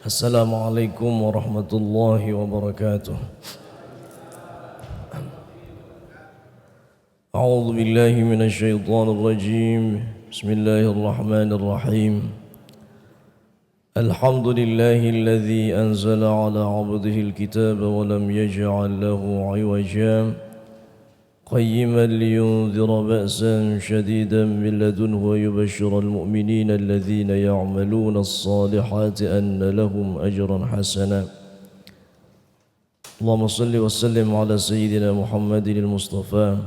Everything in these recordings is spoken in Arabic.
Assalamualaikum warahmatullahi wabarakatuh. A'udzu billahi minasy syaithanir rajim. Bismillahirrahmanirrahim. Alhamdulillahilladzi anzala 'ala 'abdihi al-kitaba wa lam yaj'al lahu 'iwaja qayyiman liyunzira ba'san shadidan min ladunhu wa yubashshira al-mu'minina alladhina ya'maluna as-salihati anna lahum ajran hasana. Allahumma salli wa sallim ala sayyidina Muhammadin al-Mustafa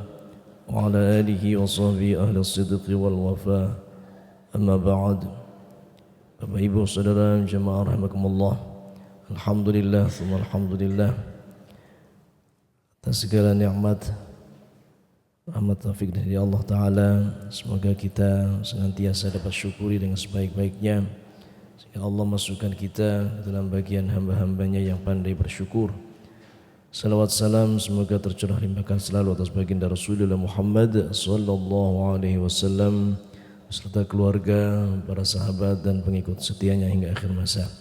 wa ala alihi wa sahbihi ahli as-sidqi wal wafa. Amma ba'd. Bapak Ibu Saudara jemaah rahimakumullah. Alhamdulillah tsumma alhamdulillah atas segala nikmat rahmat taufik dari Allah Ta'ala. Semoga kita senantiasa dapat syukuri dengan sebaik-baiknya, sehingga Allah masukkan kita dalam bagian hamba-hambanya yang pandai bersyukur. Salawat salam semoga tercurah limpahkan selalu atas baginda Rasulullah Muhammad sallallahu alaihi wasallam beserta keluarga, para sahabat dan pengikut setianya hingga akhir masa.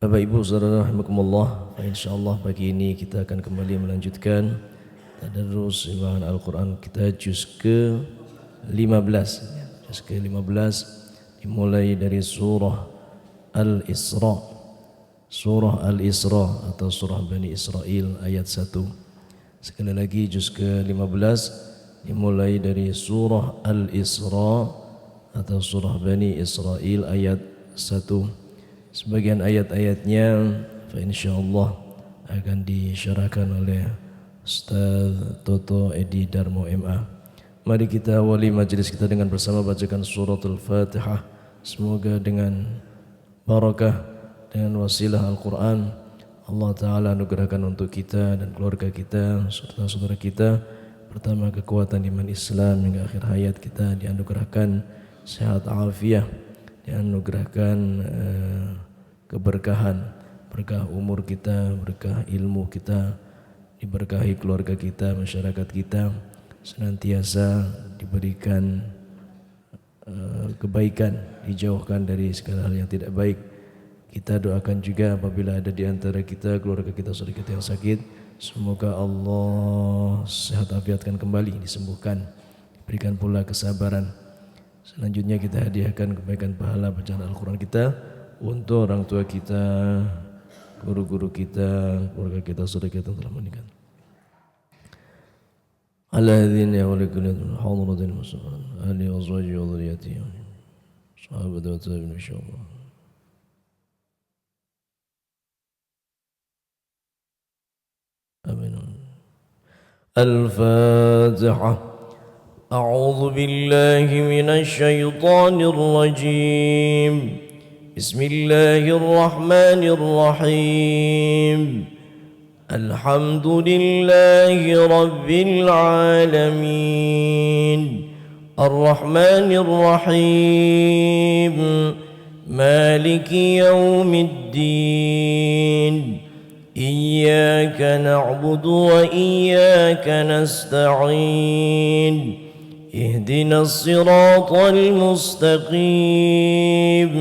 Bapak Ibu Saudara rahimakumullah, insyaallah pagi ini kita akan kembali melanjutkan tadarus bacaan Al-Quran kita juz ke-15. Juz ke-15 dimulai dari surah Al-Isra. Surah Al-Isra atau surah Bani Israel ayat 1. Sekali lagi juz ke-15 dimulai dari surah Al-Isra atau surah Bani Israel ayat 1. Sebagian ayat-ayatnya insyaallah akan disyarahkan oleh Ustaz Toto Edi Darmo MA. Mari kita awali majelis kita dengan bersama bacakan suratul Fatihah. Semoga dengan barakah, dengan wasilah Al-Quran, Allah Ta'ala anugerahkan untuk kita dan keluarga kita serta saudara kita pertama kekuatan iman Islam hingga akhir hayat kita, dianugerahkan sehat afiah, dianugerahkan keberkahan, berkah umur kita, berkah ilmu kita, diberkahi keluarga kita, masyarakat kita, senantiasa diberikan kebaikan, dijauhkan dari segala hal yang tidak baik. Kita doakan juga apabila ada di antara kita, keluarga kita, saudara kita yang sakit, semoga Allah sehat afiatkan kembali, disembuhkan, diberikan pula kesabaran. Selanjutnya kita hadiahkan kebaikan pahala bacaan Al-Quran kita untuk orang tua kita, guru-guru kita, keluarga kita, saudara kita yang telah meninggal. Alladzina yawlikulun hadradil musafan ahli azwaji wa dhurriyyati sahabat wa tabi'in insyaallah. Amin. Al-Fatihah. A'udzu billahi minasy syaithanir rajim. Bismillahirrahmanirrahim. Alhamdulillahi rabbil alamin. Ar-Rahmanir Rahim. Maliki yaumiddin. Iyyaka na'budu wa iyyaka nasta'in. Ihdinas siratal mustaqim.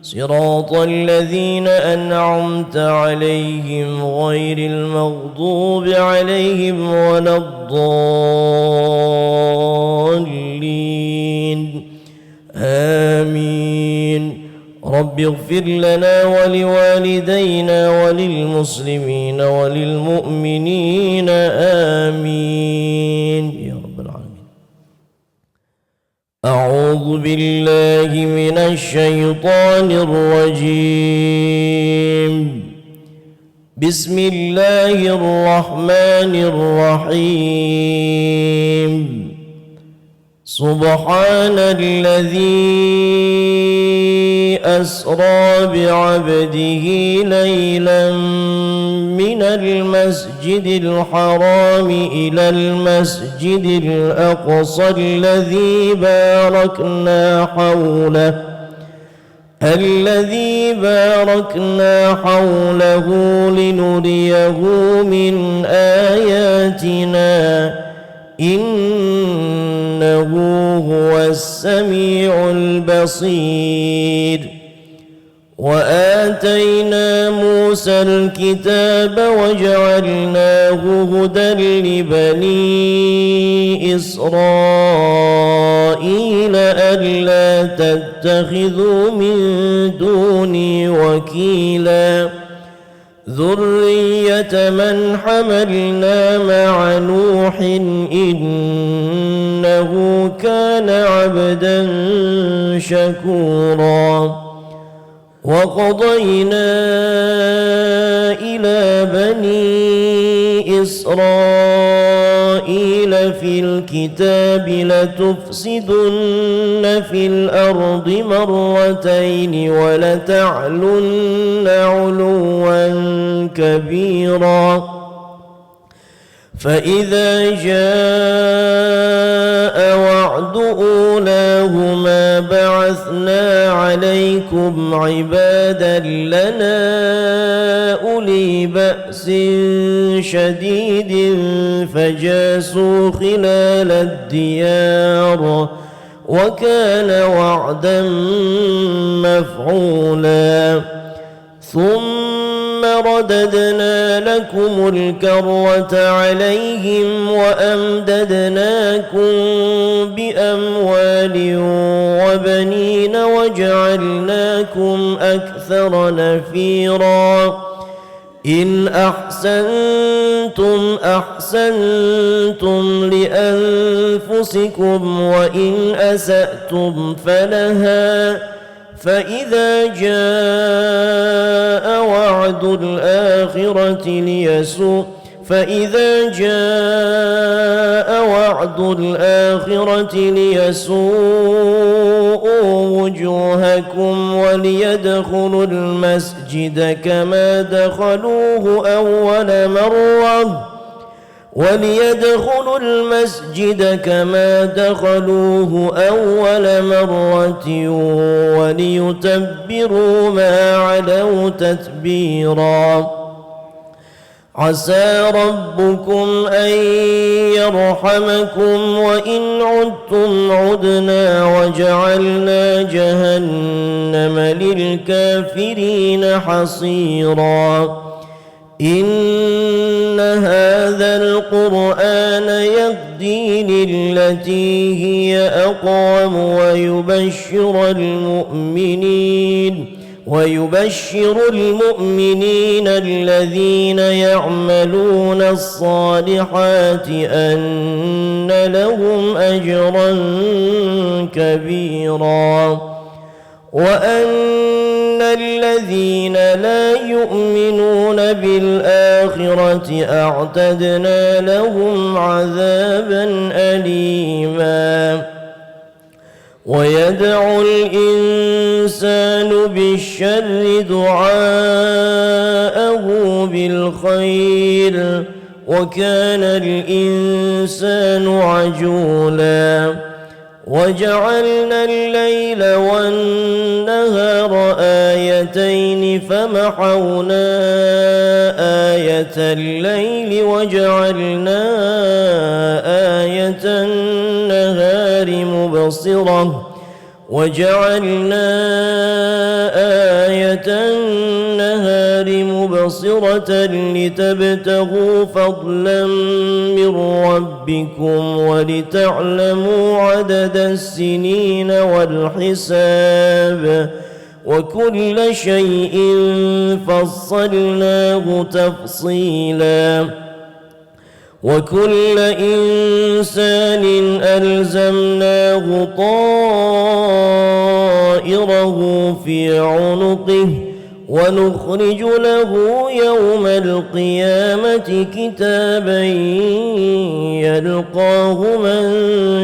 صراط الذين أنعمت عليهم غير المغضوب عليهم ولا الضالين آمين رب اغفر لنا ولوالدينا وللمسلمين وللمؤمنين آمين يا رب العالمين. أعوذ بالله من الشيطان الرجيم. بسم الله الرحمن الرحيم. سبحان الذي أسرى بعبده ليلا من المسجد الحرام إلى المسجد الأقصى الذي باركنا حوله لنريه من آياتنا إنه هو السميع البصير. وآتينا موسى الكتاب وجعلناه هدى لبني إسرائيل ألا تتخذوا من دوني وكيلا ذرية من حملنا مع نوح إنه كان عبدا شكورا وقضينا إلى بني إسرائيل في الكتاب لتفسدن في الأرض مرتين ولتعلن علوا كبيرا فإذا جاء وعد أولاهما بعثنا عليكم عبادا لنا أولي بأس شديد فجاسوا خلال الديار وكان وعدا مفعولا ثم رددنا لكم الكرة عليهم وأمددناكم بأموال وبنين وجعلناكم أكثر نفيرا إن أحسنتم أحسنتم لأنفسكم وإن أسأتم فلها فإذا جاء وعد الآخرة ليسوءوا وجوهكم وليدخلوا المسجد كما دخلوه أول مرة وليتبروا ما علوا تتبيرا عسى ربكم أن يرحمكم وإن عدتم عدنا وجعلنا جهنم للكافرين حصيرا إن هذا القرآن يهدي للتي هي أقوم ويبشر المؤمنين الذين يعملون الصالحات أن لهم أجرا كبيرا وأن الذين لا يؤمنون بالآخرة أعتدنا لهم عذابا أليما ويدعو الإنسان بالشر دعاءه بالخير وكان الإنسان عجولا وجعلنا الليل والنهار آيتين فمحونا آية الليل وجعلنا آية النهار مبصرة لتبتغوا فضلا من ربكم ولتعلموا عدد السنين والحساب وكل شيء فصلناه تفصيلا وكل إنسان ألزمناه طائره في عنقه ونخرج له يوم القيامة كتابا يلقاه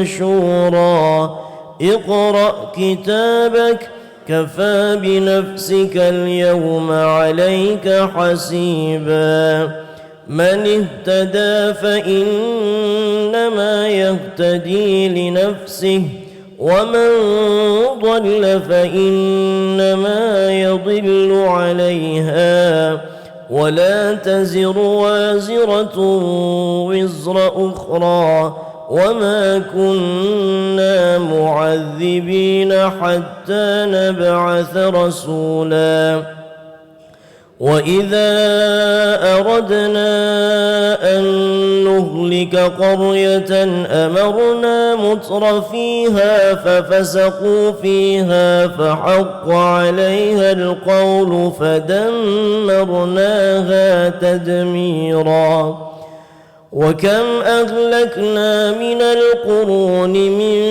منشورا اقرأ كتابك كفى بنفسك اليوم عليك حسيبا من اهتدى فإنما يهتدي لنفسه ومن ضل فإنما يضل عليها ولا تزر وازرة وزر أخرى وما كنا معذبين حتى نبعث رسولا وإذا أردنا أن نهلك قرية أمرنا مترفيها ففسقوا فيها فحق عليها القول فدمرناها تدميرا وكم أهلكنا من القرون من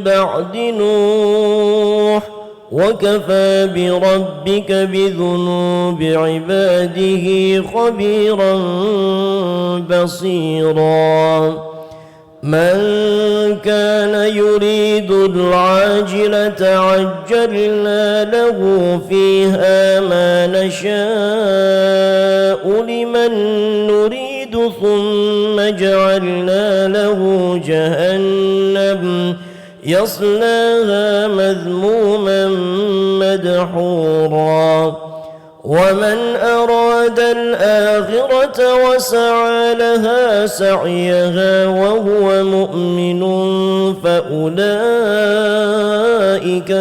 بعد نوح وكفى بربك بذنوب عباده خبيرا بصيرا من كان يريد العاجلة عجلنا له فيها ما نشاء لمن نريد ثم جعلنا له جهنم يصلاها مذموما مدحورا ومن أراد الآخرة وسعى لها سعيها وهو مؤمن فأولئك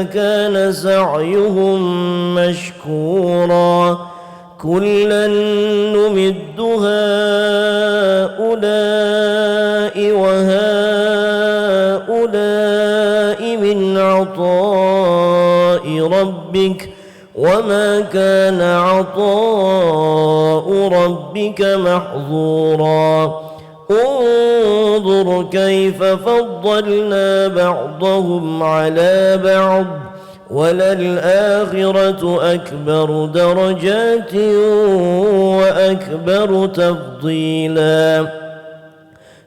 كان سعيهم مشكورا كلا نمد هؤلاء وهؤلاء من عطاء ربك وما كان عطاء ربك محظورا انظر كيف فضلنا بعضهم على بعض وللآخرة أكبر درجات وأكبر تفضيلا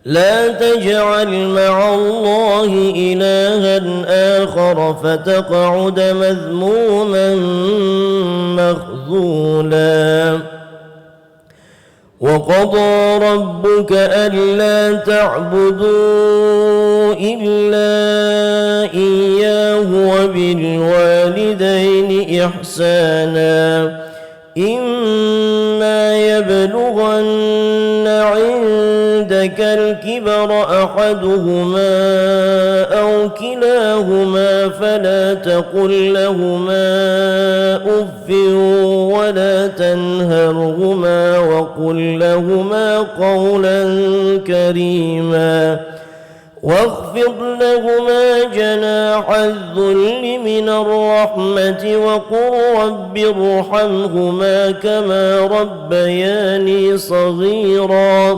لا تجعل مع الله إلها آخر فتقعد مذموما مخذولا وقضى ربك ألا تعبدوا إلا إياه وبالوالدين إحسانا إما يبلغن عندك الكبر أحدهما أو كلاهما فلا تقل لهما أف ولا تنهرهما وقل لهما قولا كريما واخفض لهما جناح الذل من الرحمة وقل رب ارحمهما كما ربياني صغيرا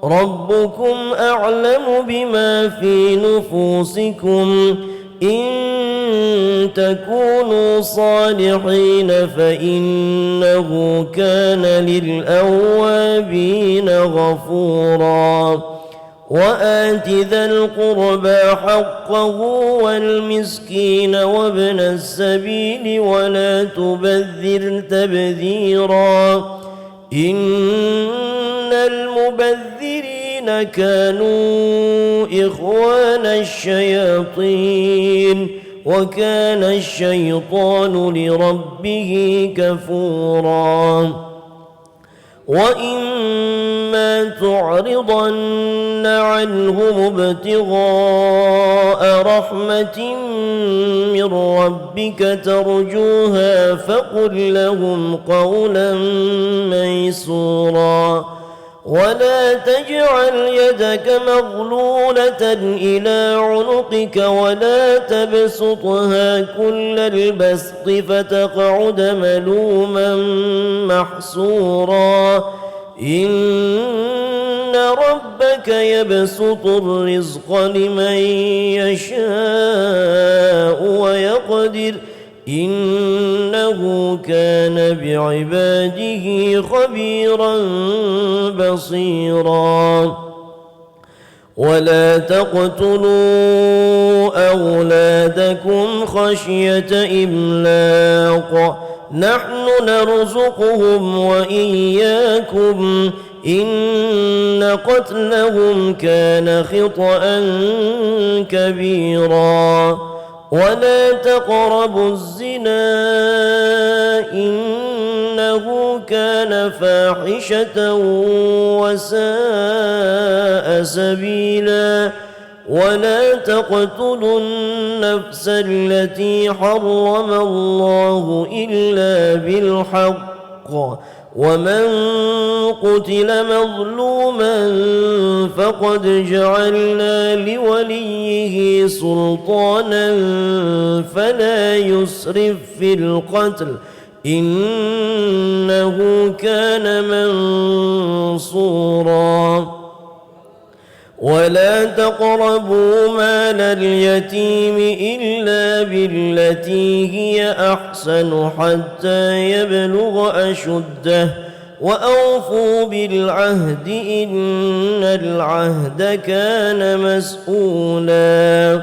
ربكم أعلم بما في نفوسكم إن تكونوا صالحين فإنه كان للأوابين غفورا وآت ذا القربى حقه والمسكين وابن السبيل ولا تبذر تبذيرا إن المبذرين كانوا إخوان الشياطين وكان الشيطان لربه كفورا وإما تعرضن عنهم ابتغاء رحمة من ربك ترجوها فقل لهم قولا ميسورا ولا تجعل يدك مغلولة إلى عنقك ولا تبسطها كل البسط فتقعد ملوما محسورا إن ربك يبسط الرزق لمن يشاء ويقدر إنه كان بعباده خبيرا بصيرا ولا تقتلوا أولادكم خشية إملاق نحن نرزقهم وإياكم إن قتلهم كان خطأ كبيرا ولا تقربوا الزنا إنه إنه كان فاحشة وساء سبيلا ولا تقتلوا النفس التي حرم الله إلا بالحق ومن قتل مظلوما فقد جعلنا لوليه سلطانا فلا يسرف في القتل إنه كان منصورا ولا تقربوا مال اليتيم إلا بالتي هي أحسن حتى يبلغ أشده وأوفوا بالعهد إن العهد كان مسؤولا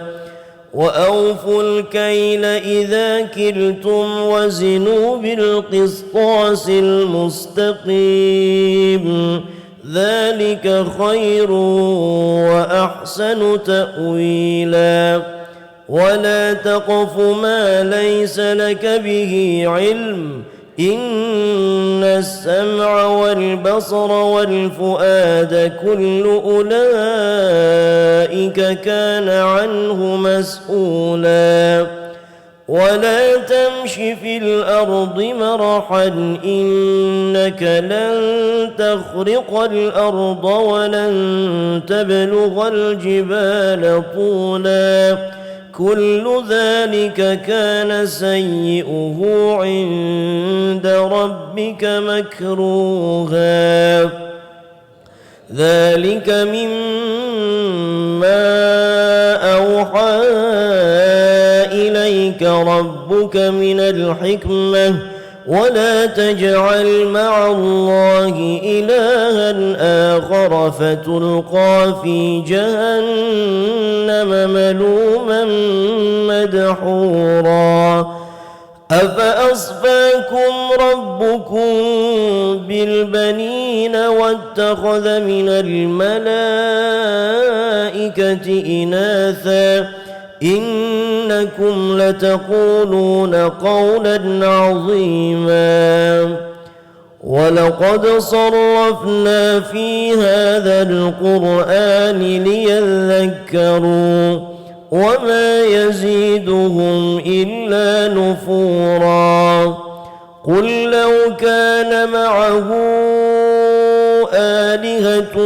وأوفوا الكيل إذا كلتم وزنوا بالقسطاس المستقيم ذلك خير وأحسن تأويلا ولا تقف ما ليس لك به علم إن السمع والبصر والفؤاد كل أولئك كان عنه مسؤولا ولا تمش في الأرض مرحا إنك لن تخرق الأرض ولن تبلغ الجبال طولا كل ذلك كان سيئه عند ربك مكروها ذلك مما أوحى إليك ربك من الحكمة ولا تجعل مع الله إلها آخر فتلقى في جهنم ملوما مدحورا أفأصفاكم ربكم بالبنين واتخذ من الملائكة إناثا إنكم لتقولون قولا عظيما ولقد صرفنا في هذا القرآن ليذكروا وما يزيدهم إلا نفورا قل لو كان معه آلهة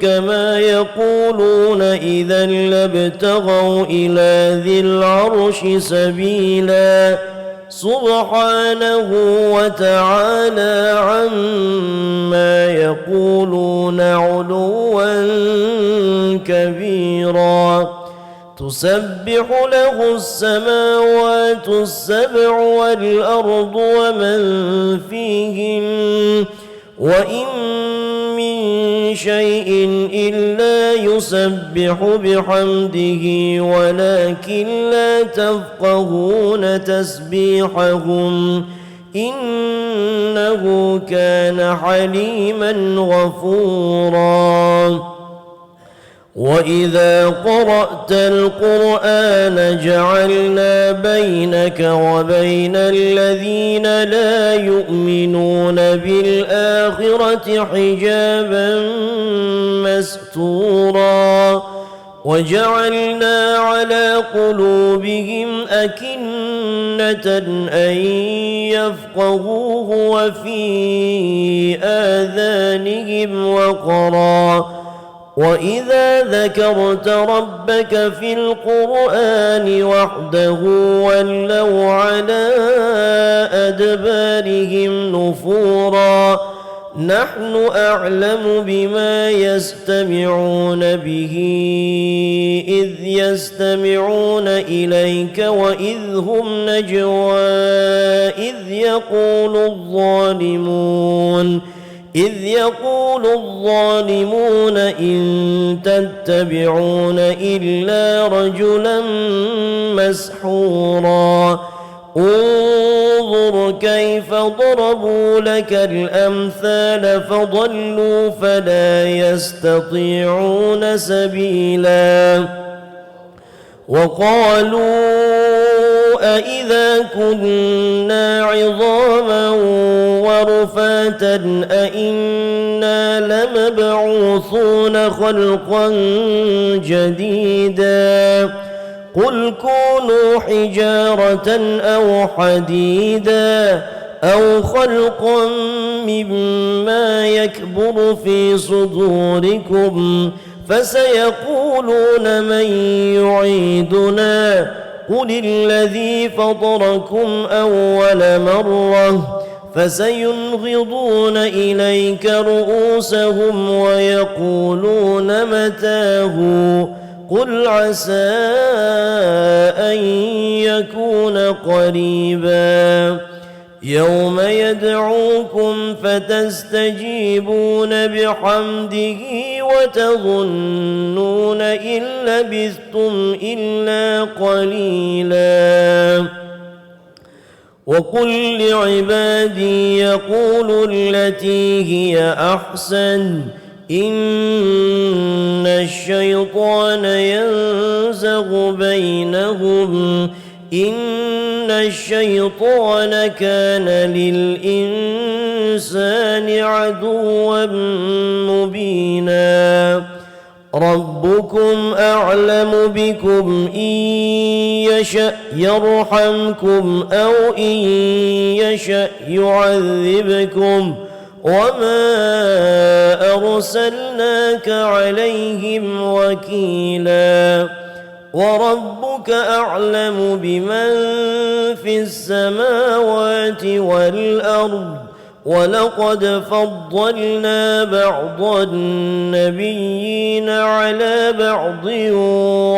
كما يقولون إذا لابتغوا إلى ذي العرش سبيلا سبحانه وتعالى عما يقولون علوا كبيرا تسبح له السماوات السبع والأرض ومن فيهن وإن من شيء إلا يسبح بحمده ولكن لا تفقهون تسبيحهم إنه كان حليما غفورا وإذا قرأت القرآن جعلنا بينك وبين الذين لا يؤمنون بالآخرة حجابا مستورا وجعلنا على قلوبهم أكنة أن يفقهوه وفي آذانهم وقرا وإذا ذكرت ربك في القرآن وحده ولوا على أدبارهم نفورا نحن أعلم بما يستمعون به إذ يستمعون إليك وإذ هم نجوى إذ يقول الظالمون إن تتبعون إلا رجلا مسحورا انظر كيف ضربوا لك الأمثال فضلوا فلا يستطيعون سبيلا وقالوا أإذا كنا عظاما ورفاتا أإنا لمبعوثون خلقا جديدا قل كونوا حجارة أو حديدا أو خلقا مما يكبر في صدوركم فسيقولون من يعيدنا قل الذي فطركم أول مرة فسينغضون إليك رؤوسهم ويقولون متاه قل عسى أن يكون قريبا يوم يدعوكم فتستجيبون بحمده وتظنون إن لبثتم إلا قليلا وقل لعبادي يقولوا التي هي أحسن إن الشيطان ينزغ بينهم إن الشيطان كان للإنسان عدوا مبينا ربكم أعلم بكم إن يشأ يرحمكم أو إن يشأ يعذبكم وما أرسلناك عليهم وكيلا وربك أعلم بمن في السماوات والأرض ولقد فضلنا بعض النبيين على بعض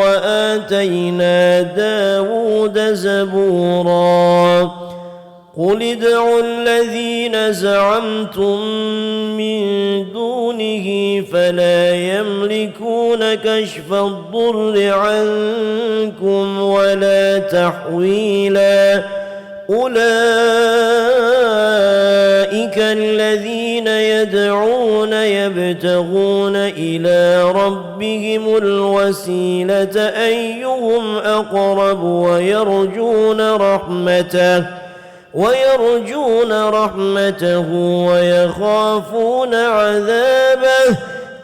وآتينا داود زبورا قل ادعوا الذين زعمتم من دونه فلا يملكون كشف الضر عنكم ولا تحويلا أولئك الذين يدعون يبتغون إلى ربهم الوسيلة أيهم أقرب ويرجون رحمته ويخافون عذابه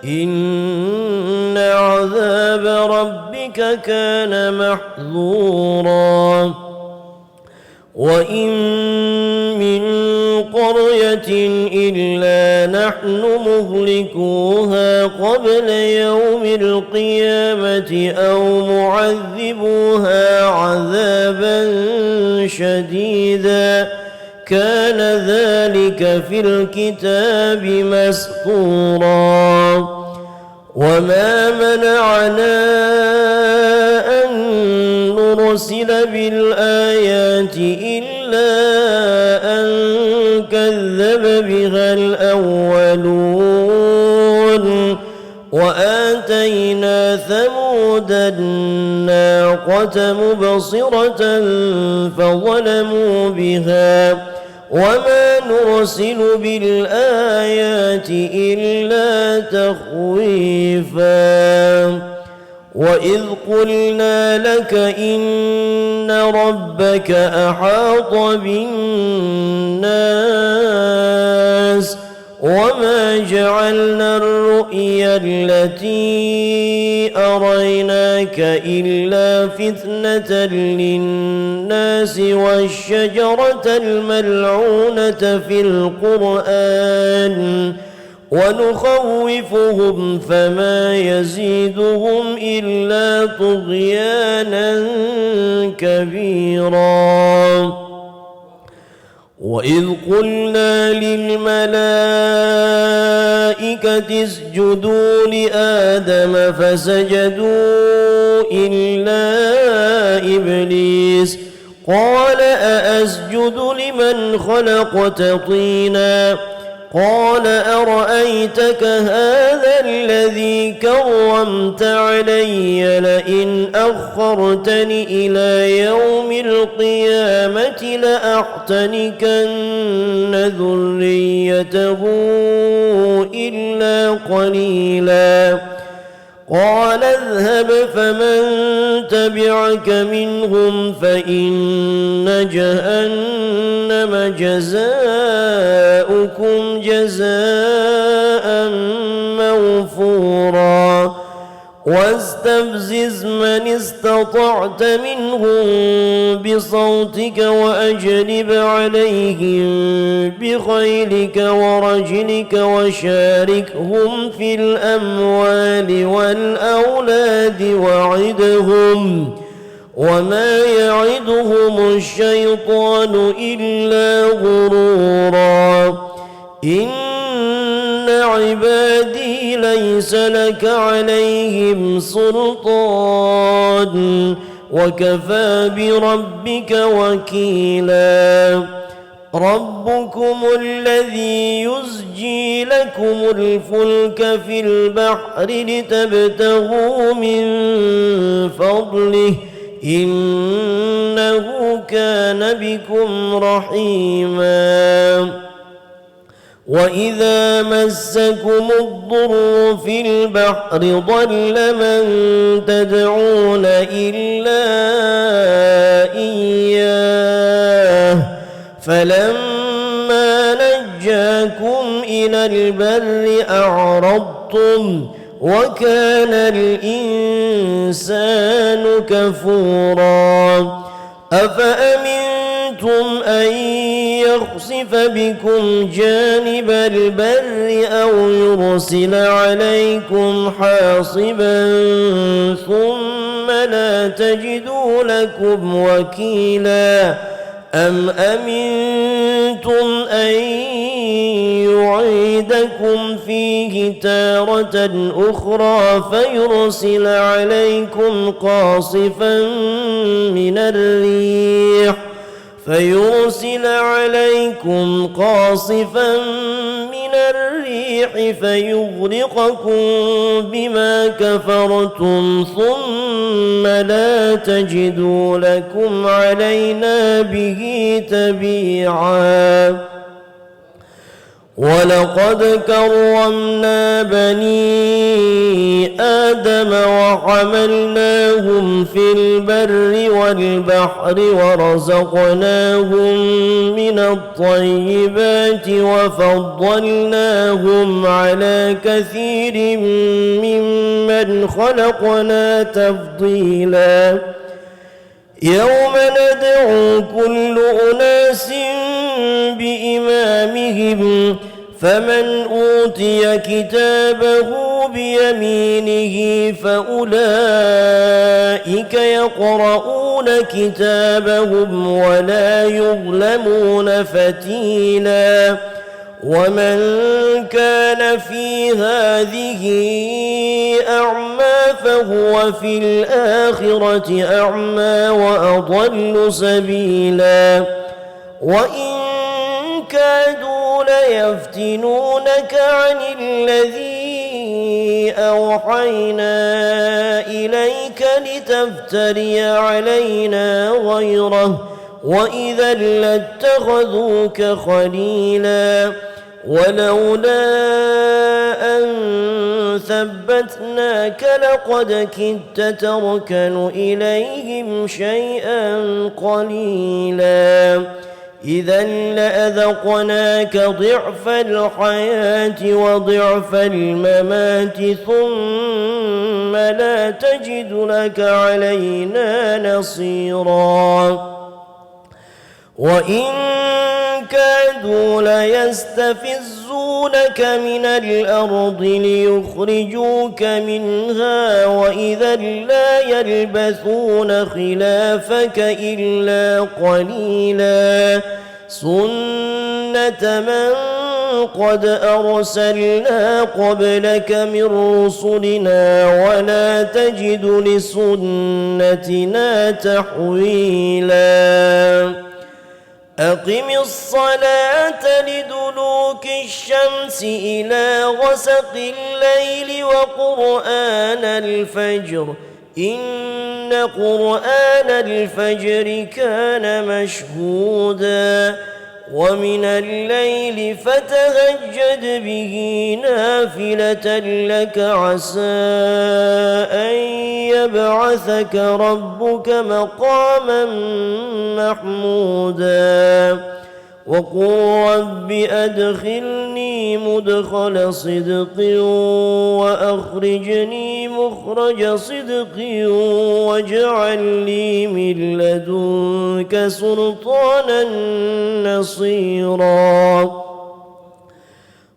إن عذاب ربك كان محذورا وإن من قرية إلا نحن مهلكوها قبل يوم القيامة أو معذبوها عذابا شديدا كان ذلك في الكتاب مسطورا وما منعنا أن نرسل بالآيات إلا أن كذب بها الأولون وآتينا ثمود الناقة مبصرة فظلموا بها وما نرسل بالآيات إلا تخويفا وإذ قلنا لك إن ربك أحاط بالناس وما جعلنا الرؤيا التي أريناك إلا فتنة للناس والشجرة الملعونة في القرآن ونخوفهم فما يزيدهم إلا طغيانا كبيرا وإذ قلنا للملائكة اسجدوا لآدم فسجدوا إلا إبليس قال أأسجد لمن خلقت طينا قال أرأيتك هذا الذي كرمت علي لئن أخرتني إلى يوم القيامة لأحتنكن ذريته إلا قليلا قال اذهب فمن تبعك منهم فإن جهنم جزاؤكم جزاء موفورا واستفزز من استطعت منهم بصوتك وأجلب عليهم بخيلك ورجلك وشاركهم في الأموال والأولاد وعدهم وما يعدهم الشيطان إلا غرورا إن عبادي ليس لك عليهم سلطان وكفى بربك وكيلا ربكم الذي يزجي لكم الفلك في البحر لتبتغوا من فضله إنه كان بكم رحيما وإذا مسكم الضر في البحر ضل من تدعون إلا إياه فلما نجاكم إلى البر أعرضتم وكان الإنسان كفورا أفأمنتم أن يخسف بكم جانب البر أو يرسل عليكم حاصبا ثم لا تجدوا لكم وكيلا أم أمنتم أن يعيدكم فيه تارة أخرى فيرسل عليكم قاصفا من الريح فيغرقكم بما كفرتم ثم لا تجدوا لكم علينا به تبيعا ولقد كرمنا بني آدم وحملناهم في البر والبحر ورزقناهم من الطيبات وفضلناهم على كثير ممن خلقنا تفضيلا يوم ندعو كل أناس بإمامهم فمن أوتي كتابه بيمينه فأولئك يقرؤون كتابهم ولا يظلمون فتيلا ومن كان في هذه أعمى فهو في الآخرة أعمى وأضل سبيلا وإن كادوا ليفتنونك عن الذي أوحينا إليك لتفتري علينا غيره وإذا لاتخذوك خليلا ولولا أن ثبتناك لقد كدت تركن إليهم شيئا قليلا إذا لأذقناك ضعف الحياة وضعف الممات ثم لا تجد لك علينا نصيرا وإن كادوا ليستفزونك من الأرض ليخرجوك منها وإذا لا يلبثون خلافك إلا قليلا سنة من قد أرسلنا قبلك من رسلنا ولا تجد لسنتنا تحويلا أقم الصلاة لدلوك الشمس إلى غسق الليل وقرآن الفجر إن قرآن الفجر كان مشهودا ومن الليل فتهجد به نافلة لك عسى أن يبعثك ربك مقاما محمودا وقل رب أدخلني مدخل صدق وأخرجني مخرج صدق واجعل لي من لدنك سلطانا نصيرا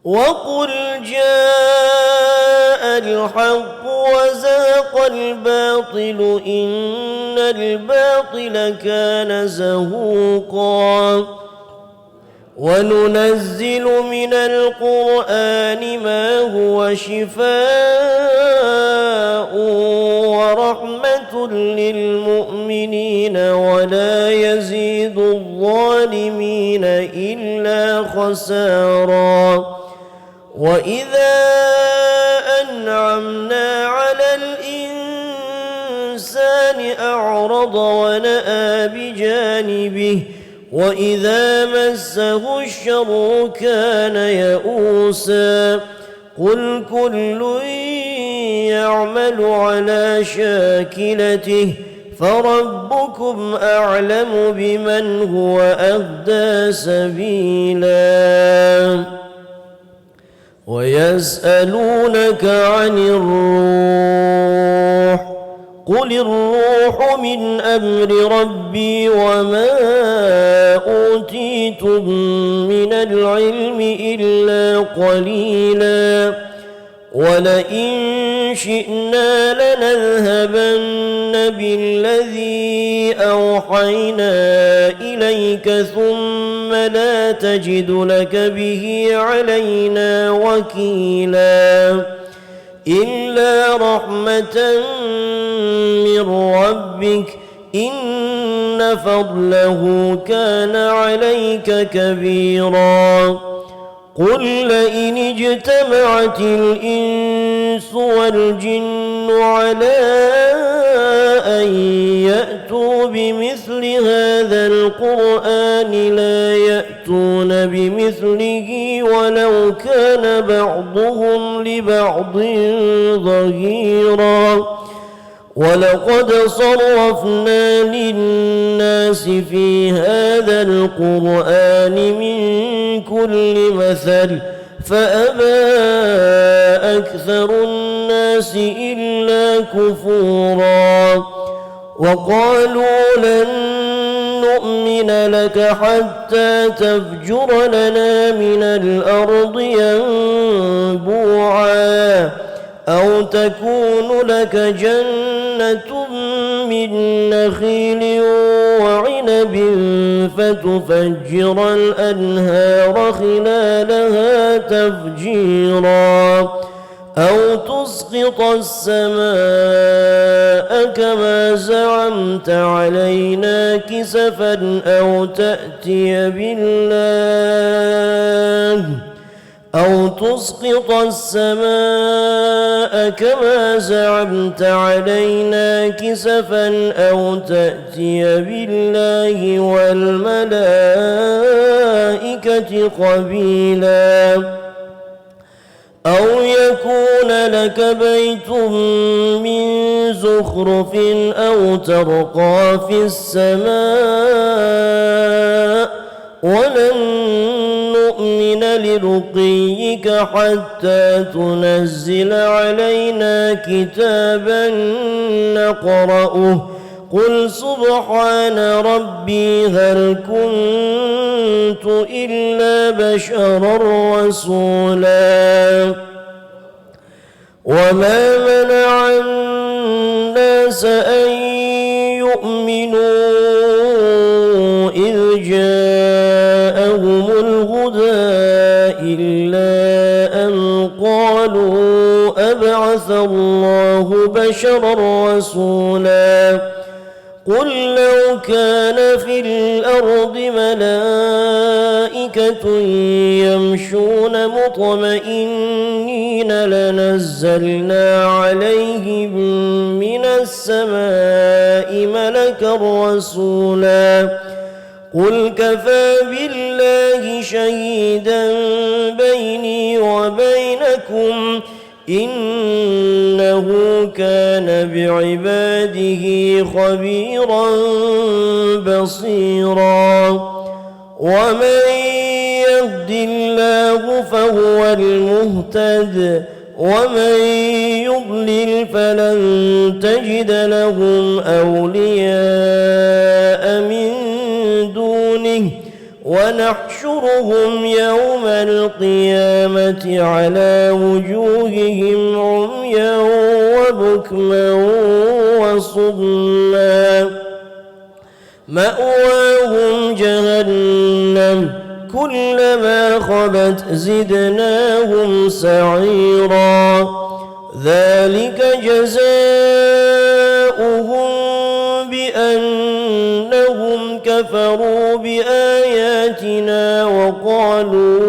وقل جاء الحق وزهق الباطل إن الباطل كان زهوقا وننزل من القرآن ما هو شفاء ورحمة للمؤمنين ولا يزيد الظالمين إلا خسارا وإذا أنعمنا على الإنسان أعرض ونأى بجانبه وإذا مسه الشر كان يئوسا قل كل يعمل على شاكلته فربكم أعلم بمن هو أهدى سبيلا ويسألونك عن الروح قل الروح من أمر ربي وما أوتيتم من العلم إلا قليلا ولئن شئنا لنذهبن بالذي أوحينا إليك ثم لا تجد لك به علينا وكيلا إلا رحمة من ربك إن فضله كان عليك كبيرا قل لئن اجتمعت الإنس والجن على أن يأتوا بمثل هذا القرآن لا يأتون بمثله ولو كان بعضهم لبعض ظهيرا ولقد صرفنا للناس في هذا القرآن من كل مثل فأبى أكثر الناس إلا كفورا وقالوا لن نؤمن لك حتى تفجر لنا من الأرض ينبوعا أو تكون لك جنة من نخيل وعنب فتفجر الأنهار خلالها تفجيرا أو تسقط السماء كما زعمت علينا كسفا أو تأتي بالله أو تسقط السماء كما زعمت علينا كسفا أو تأتي بالله والملائكة قبيلا أو يكون لك بيت من زخرف أو ترقى في السماء ولن نؤمن لرقيك حتى تنزل علينا كتابا نقرأه قل سبحان ربي هل كنت إلا بشرا رسولا وما منع الناس أن يؤمنوا إذ جاءهم الهدى إلا أن قالوا أبعث الله بشرا رسولا قل لو كان في الأرض ملائكة يمشون مطمئنين لنزلنا عليهم من السماء ملكا رسولا قل كفى بالله شهيدا بيني وبينكم إنه كان بعباده خبيرا بصيرا ومن يهد الله فهو المهتد ومن يضلل فلن تجد لهم أولياء من دونه ونحشرهم يوم القيامة على وجوههم عميا وبكما وصما مأواهم جهنم كلما خبت زدناهم سعيرا ذلك جزاؤهم بأنهم كفروا بآياتنا وقالوا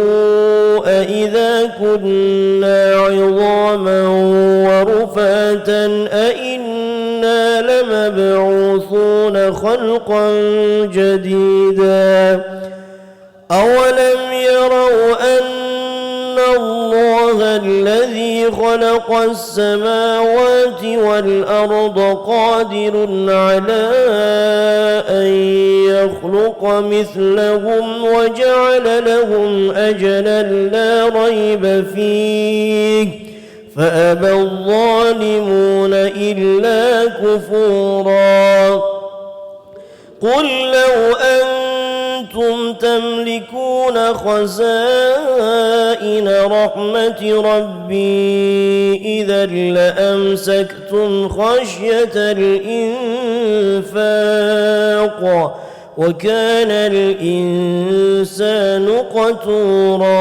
أإذا كنا عظاما ورفاتا أإنا لمبعوثون خلقا جديدا أولم يروا أن الله الذي خلق السماوات والأرض قادر على أن يخلق مثلهم وجعل لهم أجلا لا ريب فيه فأبى الظالمون إلا كفورا قل لو أنتم تملكون خزائن رحمة ربي إذا لأمسكتم خشية الإنفاق وكان الإنسان قتورا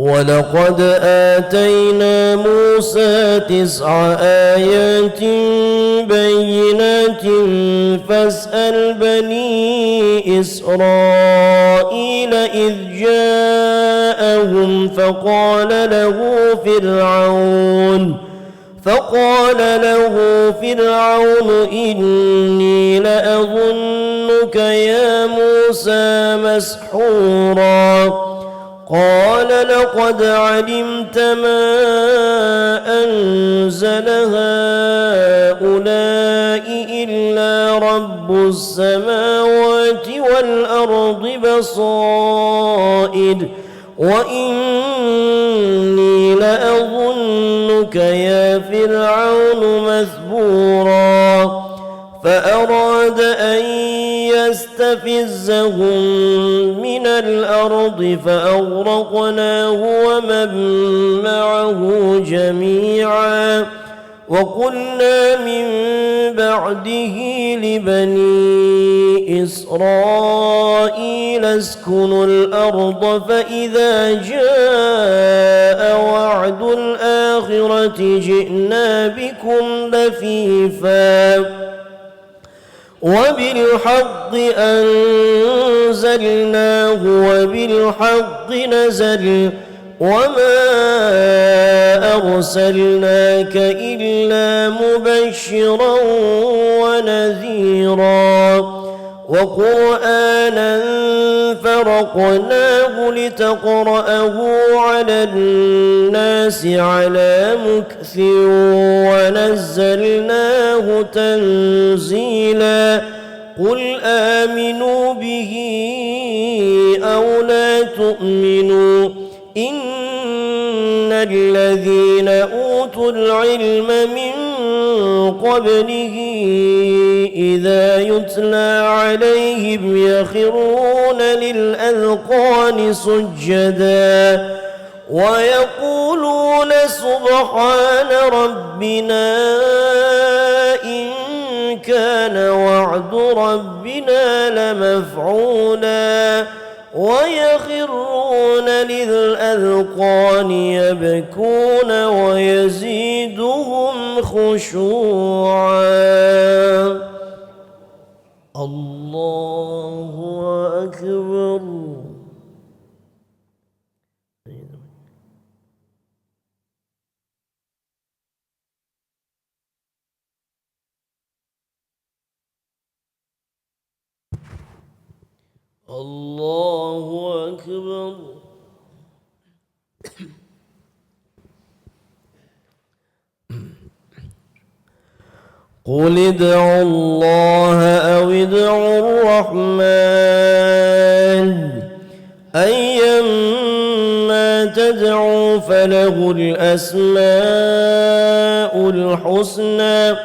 ولقد آتينا موسى 9 آيات بينات فاسأل بني إسرائيل إذ جاءهم فقال له فرعون إني لأظنك يا موسى مسحورا قال لقد علمت ما أنزل هؤلاء إلا رب السماوات والأرض بصائر وإني لأظنك يا فرعون مثبورا فأراد أن يستفزهم من الأرض فأغرقناه ومن معه جميعا وقلنا من بعده لبني إسرائيل اسكنوا الأرض فإذا جاء وعد الآخرة جئنا بكم لفيفا وبالحق أنزلناه وبالحق نزل وما أرسلناك إلا مبشرا ونذيرا وقرآنا فرقناه لتقرأه على الناس على مكث ونزلناه تنزيلا قل آمنوا به أو لا تؤمنوا إن الذين أوتوا العلم من قبله إذا يتلى عليهم يخرون للأذقان سجدا ويقولون سبحان ربنا إن كان وعد ربنا لمفعولا ويخرون للأذقان يبكون ويزيدهم خشوعا الله أكبر. الله أكبر. قل ادعوا الله أو ادعوا الرحمن أيما تدعوا فله الأسماء الحسنى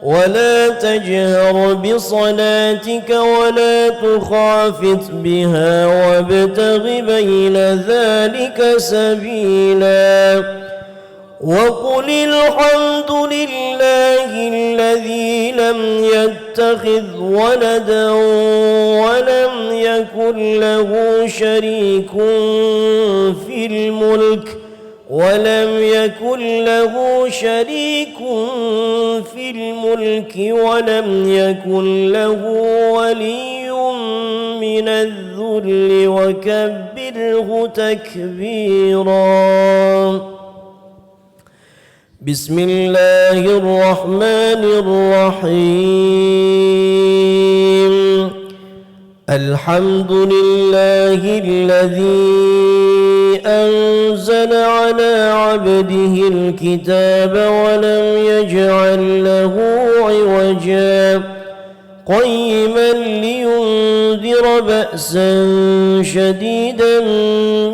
ولا تجهر بصلاتك ولا تخافت بها وابتغ بين ذلك سبيلا وقل الحمد لله الذي لم يتخذ ولدا ولم يكن له شريك في الملك ولم يكن له ولي من الذل وكبره تكبيرا. بسم الله الرحمن الرحيم. الحمد لله الذي أنزل على عبده الكتاب ولم يجعل له عوجا قيما لينذر بأسا شديدا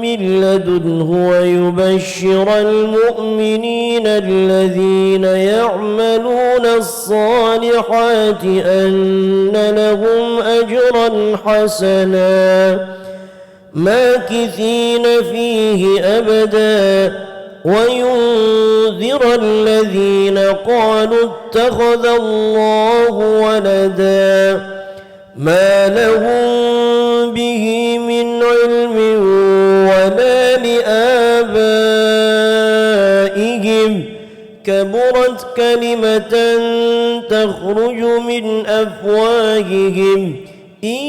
من لدنه ويبشر المؤمنين الذين يعملون الصالحات أن لهم أجرا حسنا ماكثين فيه أبدا وينذر الذين قالوا اتخذ الله ولدا ما لهم به من علم ولا لآبائهم كبرت كلمة تخرج من أفواههم إن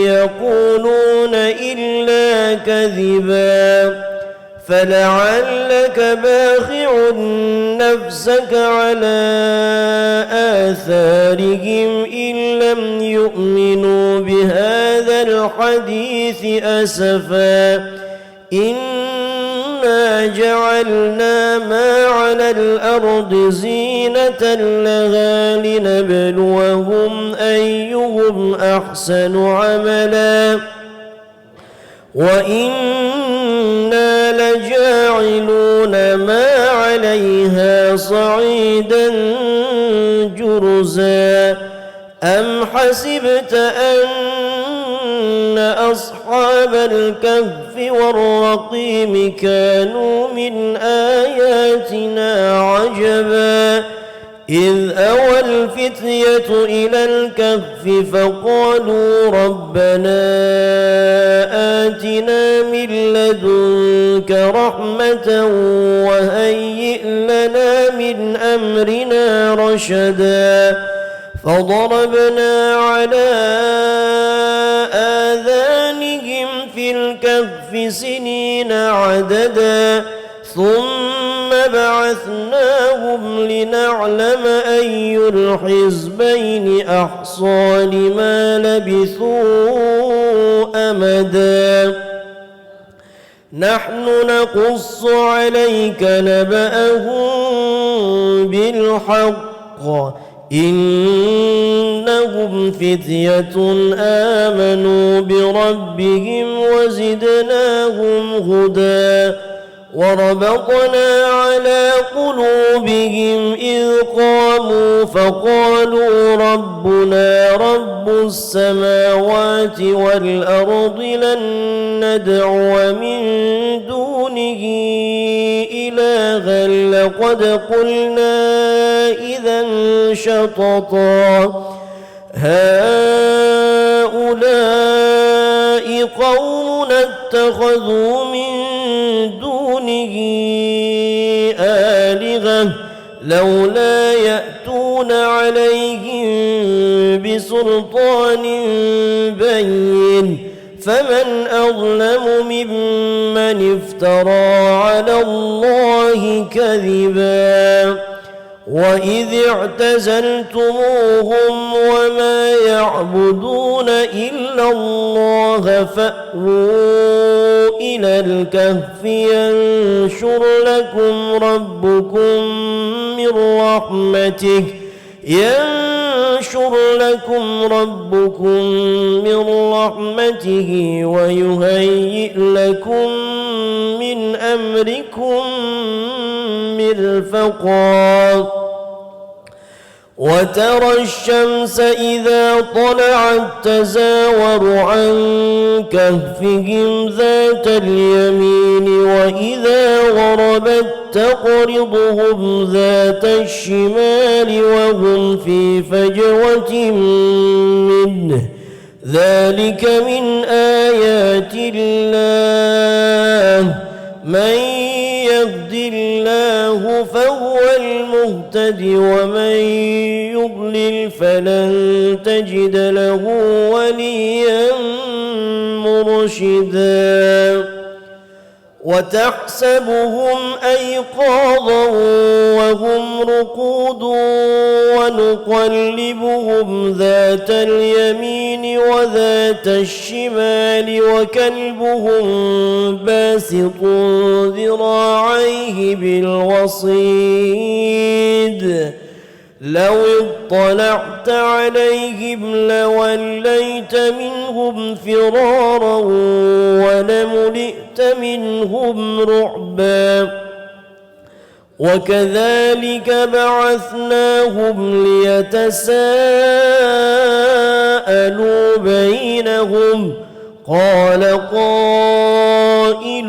يقولون إلا كذبا فلعلك باخع نفسك على آثارهم إن لم يؤمنوا بهذا الحديث أسفا إنا جعلنا ما على الأرض زينة لها لنبلوهم أيهم أحسن عملا وإنا لجاعلون ما عليها صعيدا جرزا أم حسبت أن أصحاب الكهف والرقيم كانوا من آياتنا عجبا إذ أوى الفتية إلى الكهف فقالوا ربنا آتنا من لدنك رحمة وهيئ لنا من أمرنا رشدا فضربنا على آذانهم في الكهف سنين عددا ثم بعثناهم لنعلم أي الحزبين أحصى لما لبثوا أمدا نحن نقص عليك نبأهم بالحق إنهم فتية آمنوا بربهم وزدناهم هدى وربطنا على قلوبهم إذ قاموا فقالوا ربنا رب السماوات والأرض لن ندعو من دونه إلها لقد قلنا إذا شططا هؤلاء قومنا اتخذوا من دونه آلهة لولا يأتون عليهم بسلطان بين فمن أظلم ممن افترى على الله كذبا وإذ اعتزلتموهم وما يعبدون إلا الله فأووا إلى الكهف ينشر لكم ربكم من رحمته ويهيئ لكم من أمركم مرفقا وترى الشمس إذا طلعت تزاور عن كهفهم ذات اليمين وإذا غربت تقرضهم ذات الشمال وهم في فجوة منه ذلك من آيات الله من يهد الله فهو المهتد ومن يضلل فلن تجد له وليا مرشدا وتحسبهم أيقاظا وهم رقود ونقلبهم ذات اليمين وذات الشمال وكلبهم باسط ذراعيه بالوصيد لو اطلعت عليهم لوليت منهم فرارا ولملئت منهم رعبا وكذلك بعثناهم ليتساءلوا بينهم قال قائل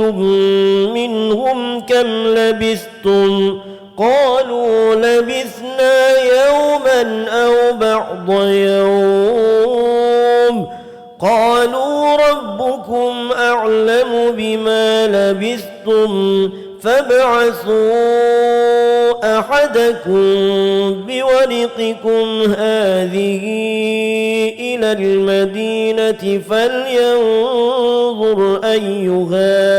منهم كم لبثتم قالوا لبثنا يوما أو بعض يوم قالوا ربكم أعلم بما لبثتم فابعثوا أحدكم بورقكم هذه إلى المدينة فلينظر أيها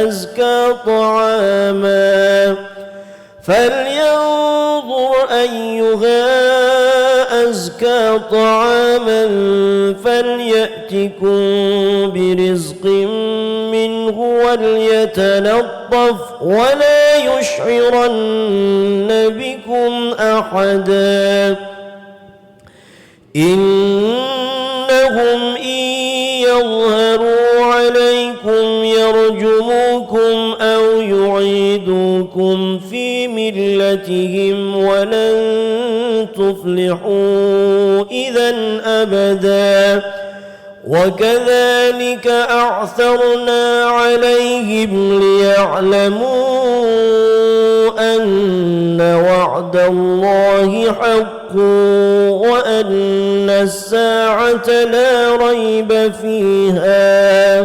أزكى طعاما فليأتكم برزق منه وليتلطف ولا يشعرن بكم أحدا إنهم إن يظهروا عليكم يرجموكم أو يعيدوكم في ملتهم ولن تفلحوا إذا أبدا وكذلك أعثرنا عليهم ليعلموا أن وعد الله حق وأن الساعة لا ريب فيها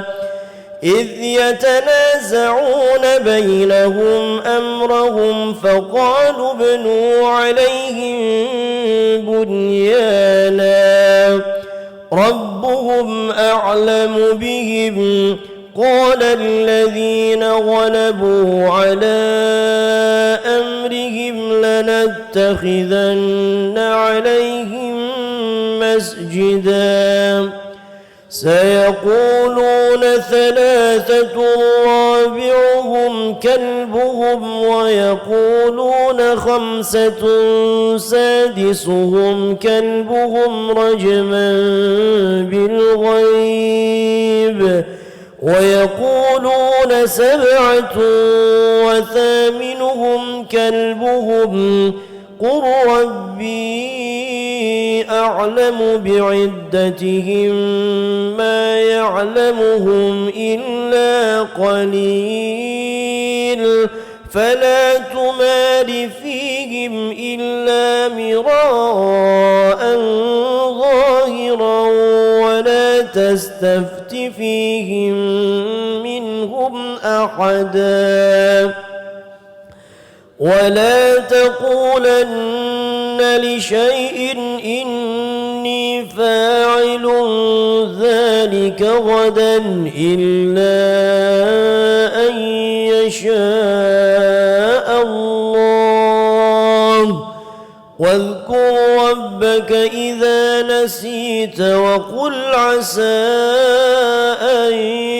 إذ يتنازعون بينهم أمرهم فقالوا ابنوا عليهم بنيانا ربهم أعلم بهم قال الذين غلبوا على أمرهم لنتخذن عليهم مسجدا سيقولون ثلاثة رابعهم كلبهم ويقولون خمسة سادسهم كلبهم رجما بالغيب ويقولون سبعة وثامنهم كلبهم قل ربي أعلم بعدتهم ما يعلمهم إلا قليل فلا تمار فيهم إلا مراء ظاهرا ولا تستفت فيهم منهم أحدا ولا تقولن لشيء إني فاعل ذلك غدا إلا أن يشاء الله واذكر ربك إذا نسيت وقل عسى أن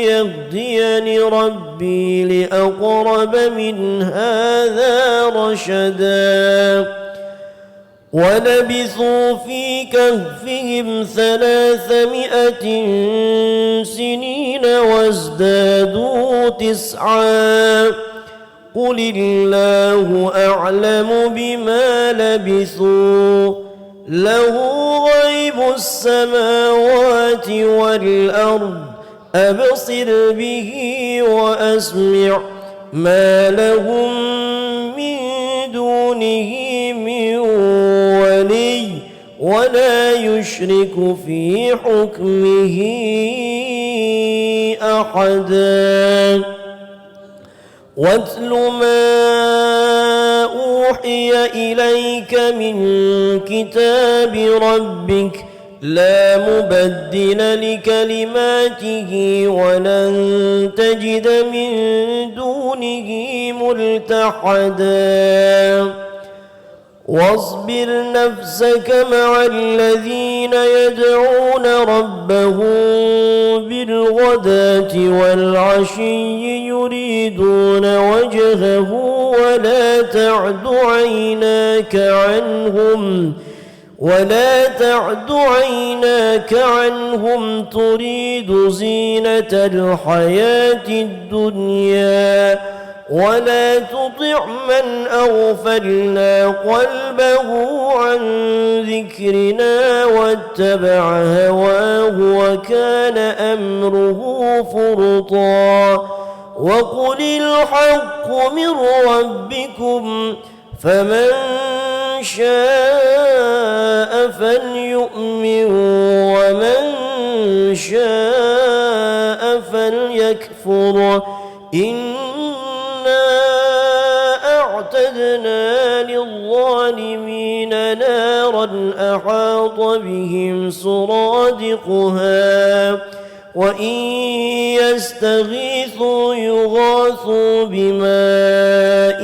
يهديني ربي لأقرب من هذا رشدا ولبثوا في كهفهم 300 سنين وازدادوا 9 قل الله أعلم بما لبثوا له غيب السماوات والأرض أبصر به وأسمع ما لهم من دونه من ولي ولا يشرك في حكمه أحدا واتل ما أوحي إليك من كتاب ربك لا مبدل لكلماته ولن تجد من دونه ملتحدا واصبر نفسك مع الذين يدعون ربهم بالغداة والعشي يريدون وجهه ولا تعد عيناك عنهم تريد زينة الحياة الدنيا ولا تطع من أغفلنا قلبه عن ذكرنا واتبع هواه وكان أمره فرطا وقل الحق من ربكم فمن شاء فليؤمن ومن شاء فليكفر أعتدنا للظالمين نارا أحاط بهم سرادقها وإن يستغيثوا يغاثوا بماء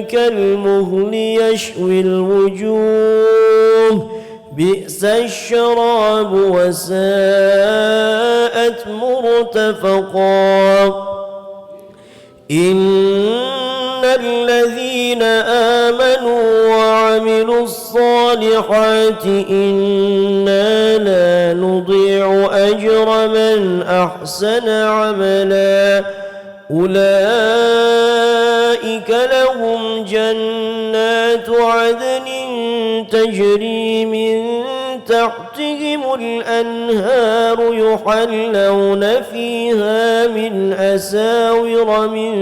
كالمهل يشوي الوجوه بئس الشراب وساءت مرتفقا إن الذين آمنوا وعملوا الصالحات إنا لا نضيع أجر من أحسن عملا أولئك لهم جنات عدن تجري من تحتهم الأنهار يحلون فيها من أساور من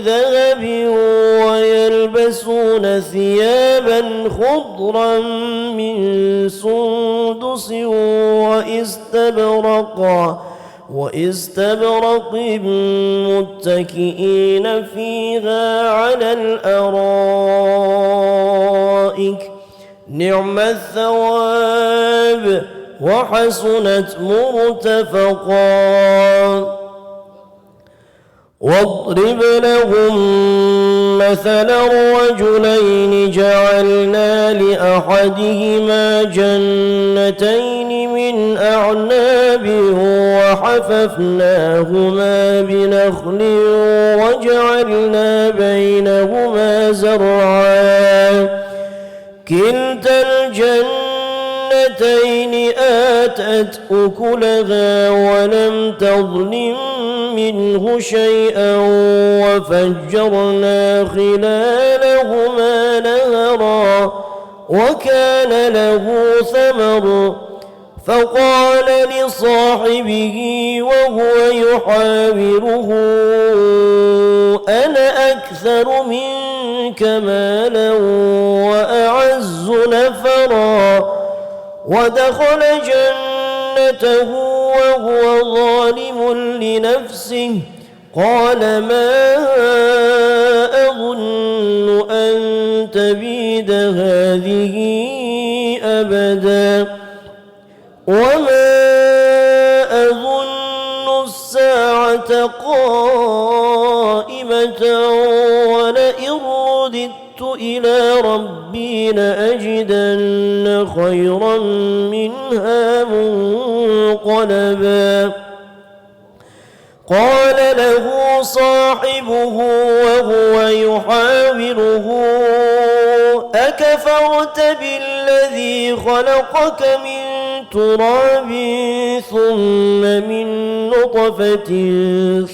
ذهب ويلبسون ثيابا خضرا من سندس واستبرق متكئين فيها على الأرائك نعم الثواب وحسنت مرتفقا واضرب لهم مثلا الرجلين جعلنا لأحدهما جنتين من أعناب وحففناهما بنخل وجعلنا بينهما زرعا كلتا الجنتين آتت أكلها ولم تظلم منه شيئا وفجرنا خلالهما نهرا وكان له ثمر فقال لصاحبه وهو يحاوره أنا أكثر منك مالا وأعز نفرا ودخل جنته وهو ظالم لنفسه قال ما أظن أن تبيد هذه أبدا وما أظن الساعة قائمة ولئن رددت إلى ربي لأجدن خيرا منها منقلبا قال له صاحبه وهو يحاوره أكفرت بالذي خلقك من تراب ثم من نطفة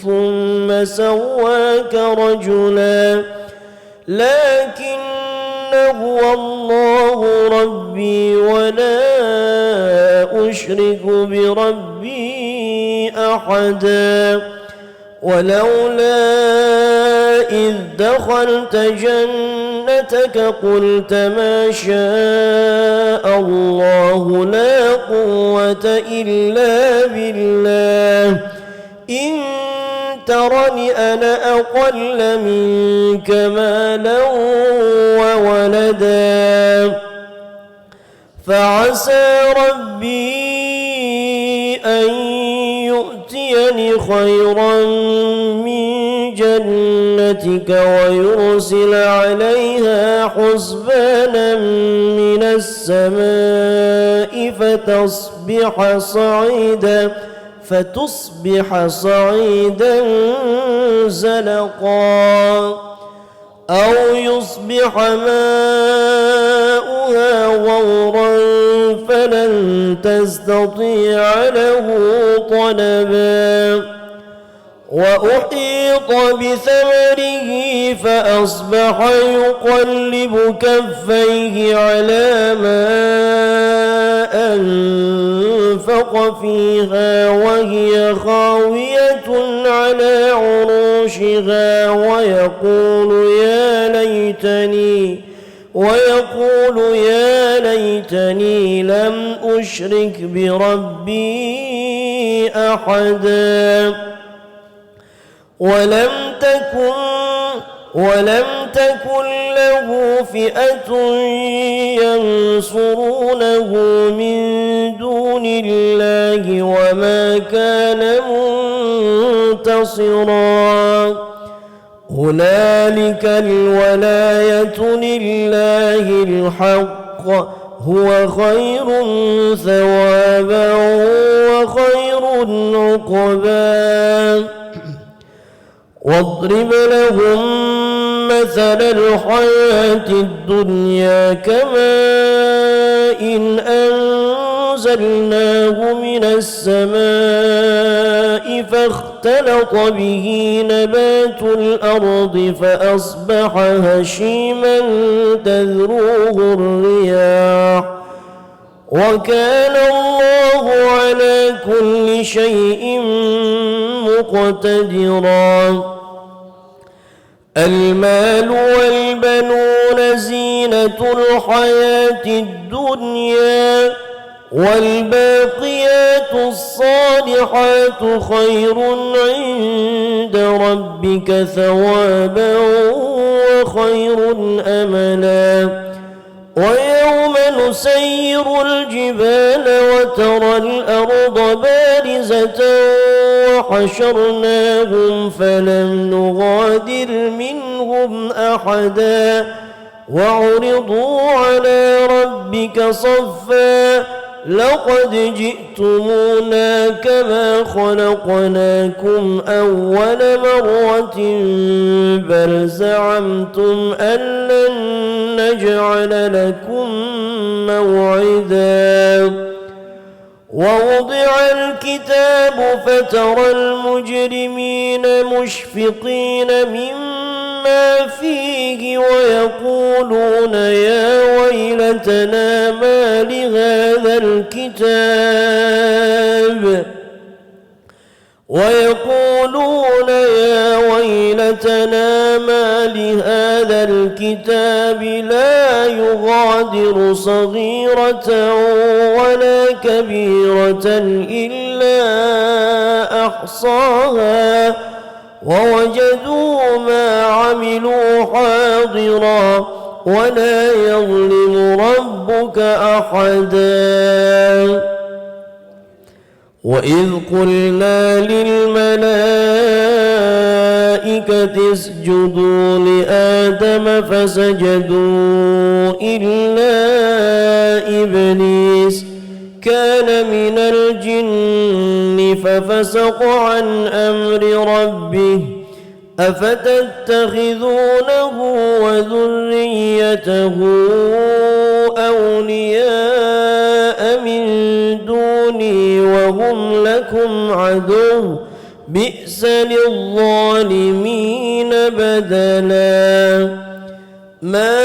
ثم سواك رجلا لكن هو الله ربي ولا أشرك بربي أحدا ولولا إذ دخلت جنتك قلت ما شاء الله لا قوة إلا بالله إن ترني أنا أقل منك مالا وولدا فعسى ربي أن يؤتيني خيرا من جنتك ويرسل عليها حسبانا من السماء فتصبح صعيدا زلقا أو يصبح ماؤها غورا فلن تستطيع له طلبا وأحيط بثمره فأصبح يقلب كفيه على ما أنفق فيها وهي خاوية على عروشها ويقول يا ليتني لم أشرك بربي أحدا ولم تكن له فئة ينصرونه من دون الله وما كان منتصرا هنالك الولاية لله الحق هو خير ثوابا وخير عقبا واضرب لهم مثل الحياة الدنيا كماء إن أنزلناه من السماء فاختلط به نبات الأرض فأصبح هشيما تذروه الرياح وكان الله على كل شيء مقتدرا المال والبنون زينة الحياة الدنيا والباقيات الصالحات خير عند ربك ثوابا وخير أملا ويوم نسير الجبال وترى الأرض بارزة وحشرناهم فلم نغادر منهم أحدا وعرضوا على ربك صفا لقد جئتمونا كما خلقناكم أول مرة بل زعمتم أن لن نجعل لكم موعدا ووضع الكتاب فترى المجرمين مشفقين مما فيه ويقولون يا ويلتنا ما لهذا الكتاب لا يغادر صغيرة ولا كبيرة إلا أحصاها ووجدوا ما عملوا حاضرا ولا يظلم ربك أحدا وإذ قلنا للملائكة اسجدوا لآدم فسجدوا إلا إبليس كان من الجن ففسق عن أمر ربه أفتتخذونه وذريته أولياء من دوني وهم لكم عدو بئس للظالمين بدلا ما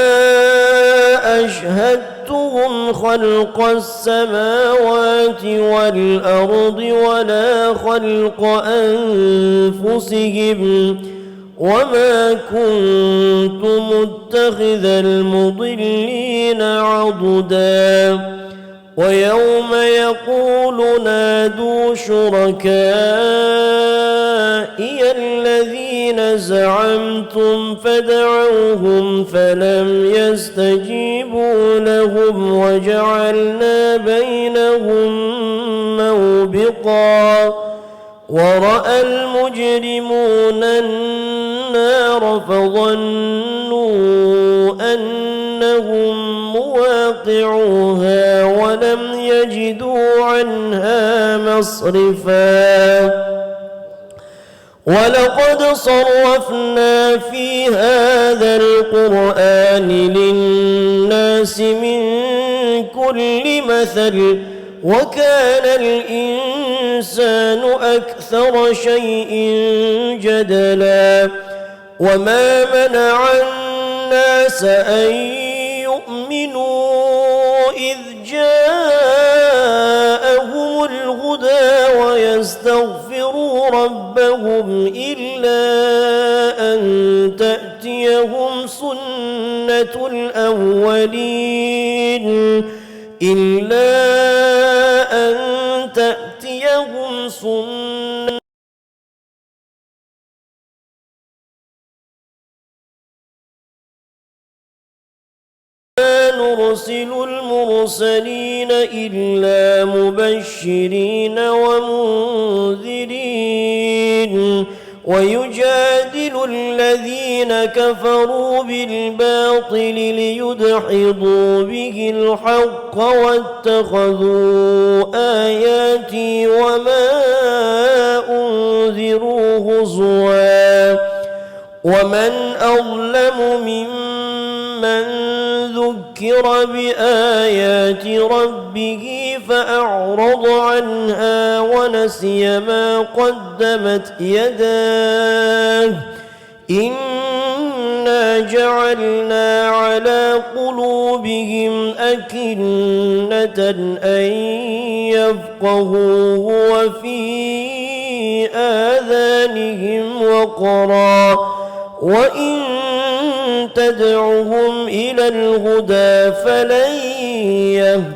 أشهدتهم خلق السماوات والأرض ولا خلق أنفسهم وما كنت متخذ المضلين عضدا ويوم يقول نادوا شركائي الذين زعمتم فدعوهم فلم يستجيبوا لهم وجعلنا بينهم موبقا ورأى المجرمون النار فظنوا أنهم مواقعوها ولم يجدوا عنها مصرفا ولقد صرفنا في هذا القرآن للناس من كل مثل وكان الإنسان أكثر شيء جدلا وما منع الناس أن يؤمنوا إذ جاءهم الهدى ويستغفروا ربهم إلا أن تأتيهم سنة الأولين نرسل المرسلين إلا مبشرين ومنذرين ويجادل الذين كفروا بالباطل ليدحضوا به الحق واتخذوا آياتي وما أنذروا هزوا ومن أظلم ممن ذكر بآيات ربه فأعرض عنها ونسي ما قدمت يداه إنا جعلنا على قلوبهم أكنة أن يفقهوه وفي آذانهم وقرا وإن تدعهم إلى الهدى فلن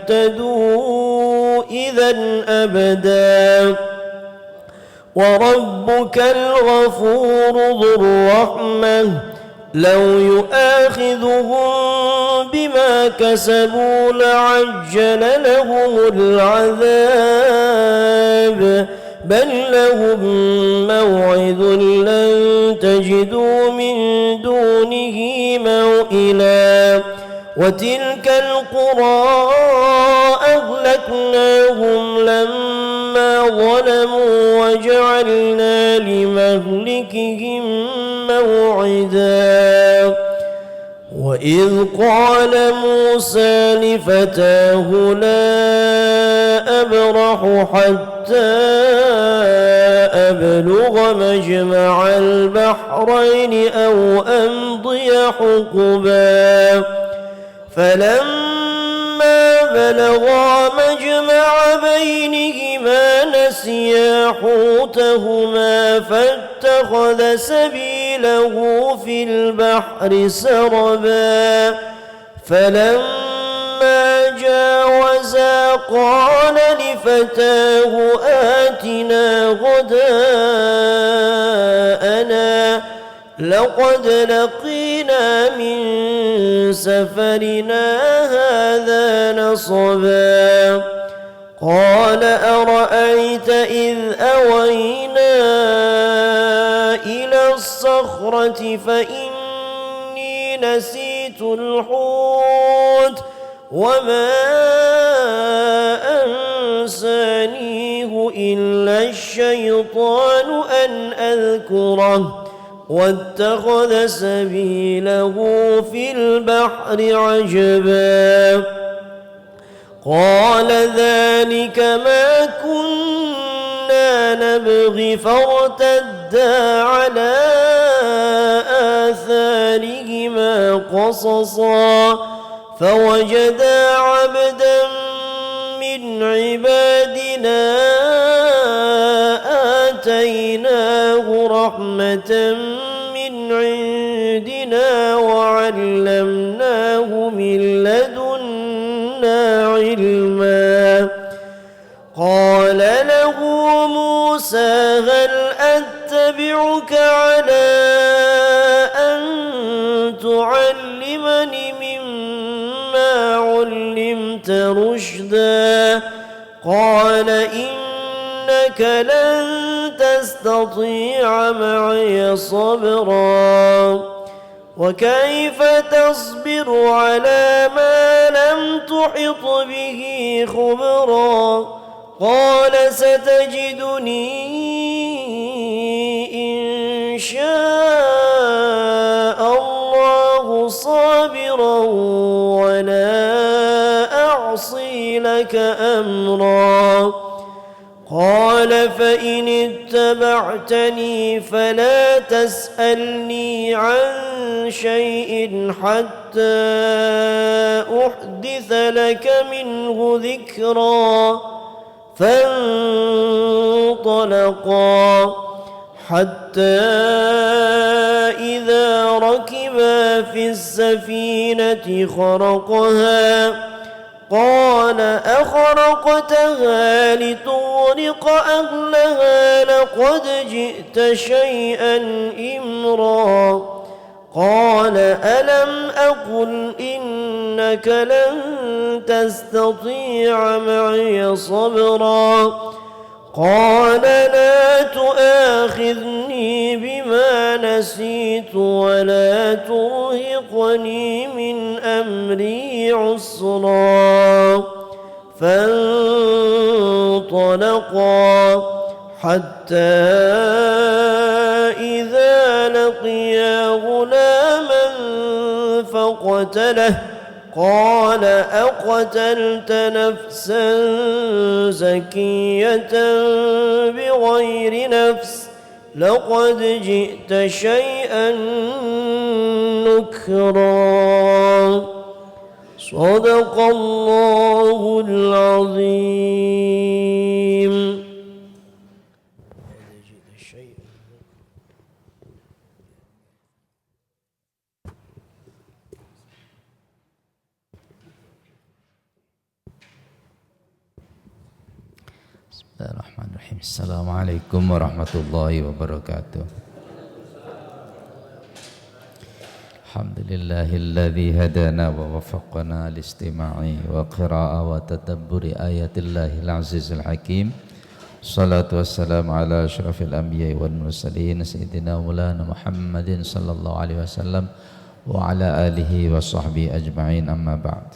يهتدوا إذا أبدا وربك الغفور ذو الرحمة لو يؤاخذهم بما كسبوا لعجل لهم العذاب بل لهم موعد لن تجدوا من دونه موئلا وتلك القرى أهلكناهم لما ظلموا وجعلنا لمهلكهم موعدا وإذ قال موسى لفتاه لا أبرح حتى أبلغ مجمع البحرين أو أمضي حقبا فلما بلغا مجمع بينهما نسيا حوتهما فاتخذ سبيله في البحر سربا فلما جاوزا قال لفتاه آتنا غداءنا لقد لقينا من سفرنا هذا نصبا قال أرأيت إذ أوينا إلى الصخرة فإني نسيت الحوت وما أنسانيه إلا الشيطان أن أذكره واتخذ سبيله في البحر عجبا قال ذلك ما كنا نبغي فارتدا على آثارهما قصصا فوجدا عبدا من عبادنا آتيناه رحمة من عندنا وعلمناه من لدنا علما قال له موسى هل أتبعك على أن تعلمني مما علمت رشدا قال إنك لن تستطيع معي صبرا وكيف تصبر على ما لم تحط به خبرا قال ستجدني إن شاء الله صابرا ولا أعصي لك أمرا قال فإن اتبعتني فلا تسألني عن شيء حتى أحدث لك منه ذكرا فانطلقا حتى إذا ركبا في السفينة خرقها قال أخرقتها لتغرق أهلها لقد جئت شيئا إمرا قال ألم أقل إنك لن تستطيع معي صبرا قال لا تؤاخذني بما نسيت ولا ترهقني من أمري عسرا فانطلقا حتى إذا لقيا غلاما فقتله قال أقتلت نفسا زكية بغير نفس لقد جئت شيئا نكرا صدق الله العظيم. Bismillahirrahmanirrahim. Assalamualaikum warahmatullahi wabarakatuh. Alhamdulillahilladzi hadana wa waffaqana listima'i wa qira'a wa tadabburi ayatillahil azizil hakim. Salatu wassalamu ala asyrafil anbiya'i wal mursalin sayyidina maulana Muhammadin sallallahu alaihi wasallam wa ala alihi wa sahbihi ajma'in, amma ba'd.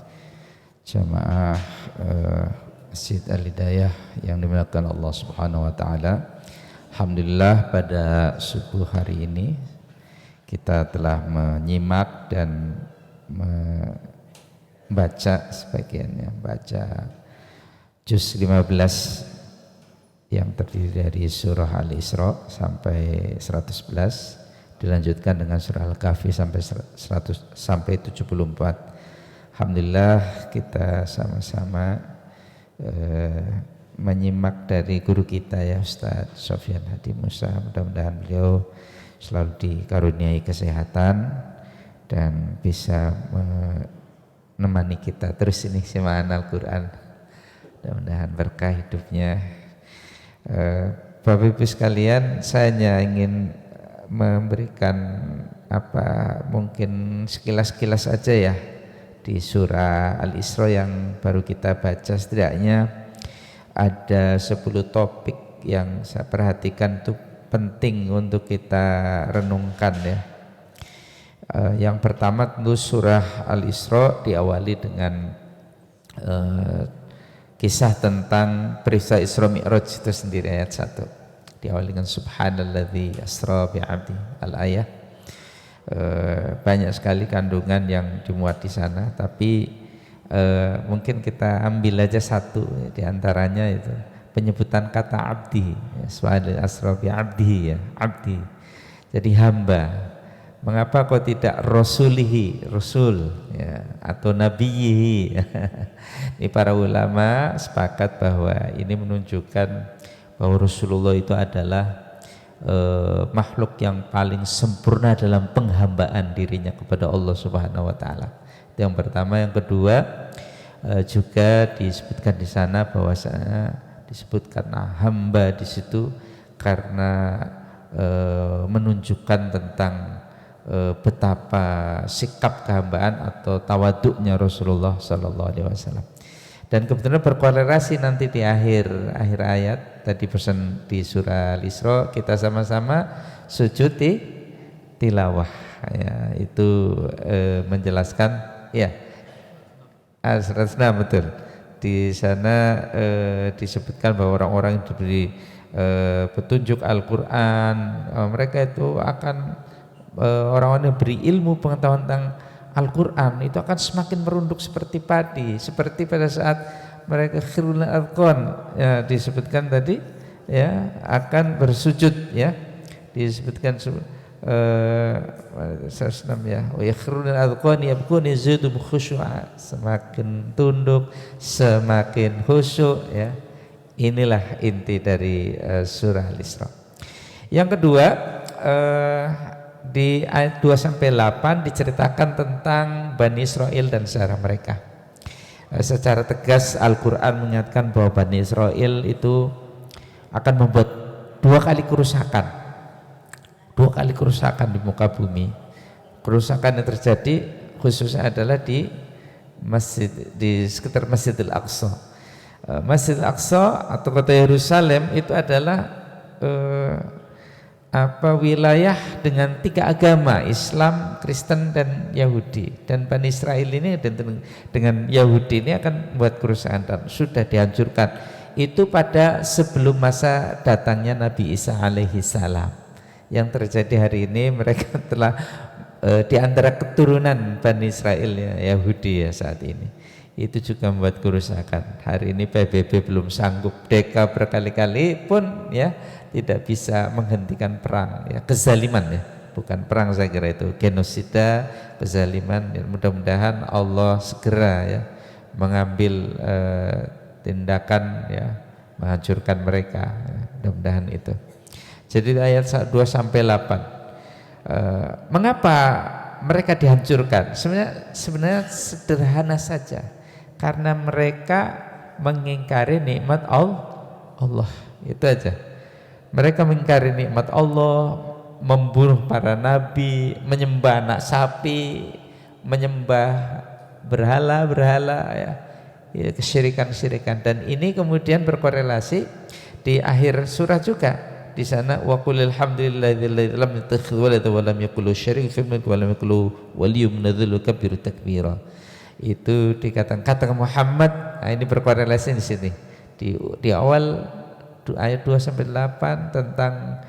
Jamaah Masjid Al-Hidayah yang dimuliakan Allah Subhanahu wa taala. Alhamdulillah pada subuh hari ini kita telah menyimak dan membaca sebagiannya, baca juz 15 yang terdiri dari surah Al-Isra sampai 111, dilanjutkan dengan surah Al-Kahfi sampai 74. Alhamdulillah kita sama-sama menyimak dari guru kita ya Ustaz Sofyan Hadi Musa. Mudah-mudahan beliau selalu dikaruniai kesehatan dan bisa menemani kita terus ini simaan Al-Quran. Mudah-mudahan berkah hidupnya. Bapak Ibu sekalian, saya hanya ingin memberikan mungkin sekilas-kilas aja ya di surah Al-Isra yang baru kita baca. Setidaknya ada 10 topik yang saya perhatikan itu penting untuk kita renungkan ya. Yang pertama tentu surah Al-Isra diawali dengan kisah tentang peristiwa Isra Mi'raj itu sendiri, ayat 1 diawali dengan subhanalladzi asra bi'abdi al-ayah. Banyak sekali kandungan yang dimuat di sana, tapi mungkin kita ambil aja satu di antaranya, itu penyebutan kata abdi, subhanalladzi asra bi'abdi, ya abdi, jadi hamba. Mengapa kok tidak rasulihi, rasul ya, atau nabiyihi? Ini para ulama sepakat bahwa ini menunjukkan bahwa Rasulullah itu adalah makhluk yang paling sempurna dalam penghambaan dirinya kepada Allah Subhanahu wa taala. Itu yang pertama. Yang kedua, juga disebutkan di sana bahwasanya disebutkan hamba di situ karena menunjukkan tentang betapa sikap kehambaan atau tawaduknya Rasulullah sallallahu alaihi wasallam. Dan kebetulan berkorelasi nanti di akhir ayat tadi pesan di surah Al-Isra, kita sama-sama sujud di tilawah ya, itu menjelaskan ya 106 betul. Di sana disebutkan bahwa orang-orang yang diberi petunjuk Al-Quran, mereka itu akan orang-orang yang beri ilmu pengetahuan tentang Al-Quran itu akan semakin merunduk seperti padi, seperti pada saat mereka khirul adqan ya, disebutkan tadi ya, akan bersujud ya, disebutkan 106 ya, wa yakhrul adqan yabkun yazidum khusyu'a, semakin tunduk semakin khusyuk ya. Inilah inti dari surah Al-Isra. Yang kedua, di ayat 2-8 diceritakan tentang Bani Israel dan sejarah mereka. Secara tegas Al-Quran mengingatkan bahwa Bani Israel itu akan membuat 2 kali kerusakan di muka bumi. Kerusakan yang terjadi khususnya adalah di masjid, di sekitar Masjidil Aqsa. Masjidil Aqsa atau kota Yerusalem itu adalah wilayah dengan 3 agama, Islam, Kristen dan Yahudi. Dan Bani Israel ini dengan Yahudi ini akan membuat kerusakan dan sudah dihancurkan. Itu pada sebelum masa datangnya Nabi Isa alaihi salam. Yang terjadi hari ini, mereka telah di antara keturunan Bani Israel ya, Yahudi ya saat ini. Itu juga membuat kerusakan. Hari ini PBB belum sanggup, deka berkali-kali pun ya tidak bisa menghentikan perang ya, kezaliman ya, bukan perang saya kira itu genosida, kezaliman ya. Mudah-mudahan Allah segera ya mengambil tindakan ya, menghancurkan mereka ya. Mudah-mudahan itu. Jadi ayat 2-8 mengapa mereka dihancurkan? Sebenarnya sederhana saja, karena mereka mengingkari nikmat Allah, itu aja. Mereka mengingkari nikmat Allah, membunuh para nabi, menyembah anak sapi, menyembah berhala-berhala ya, kesyirikan-syirikan. Dan ini kemudian berkorelasi di akhir surah juga. Di sana wa qulil hamdulillahilladzi lam yattakhidh walada wa lam yakul lahu syarikun fil mulki wa lam yakul lahu waliyyun minadh-dhilli kabiru takbira. Itu dikatakan Muhammad. Nah, ini berkorelasi di sini. Di awal ayat 2-8 tentang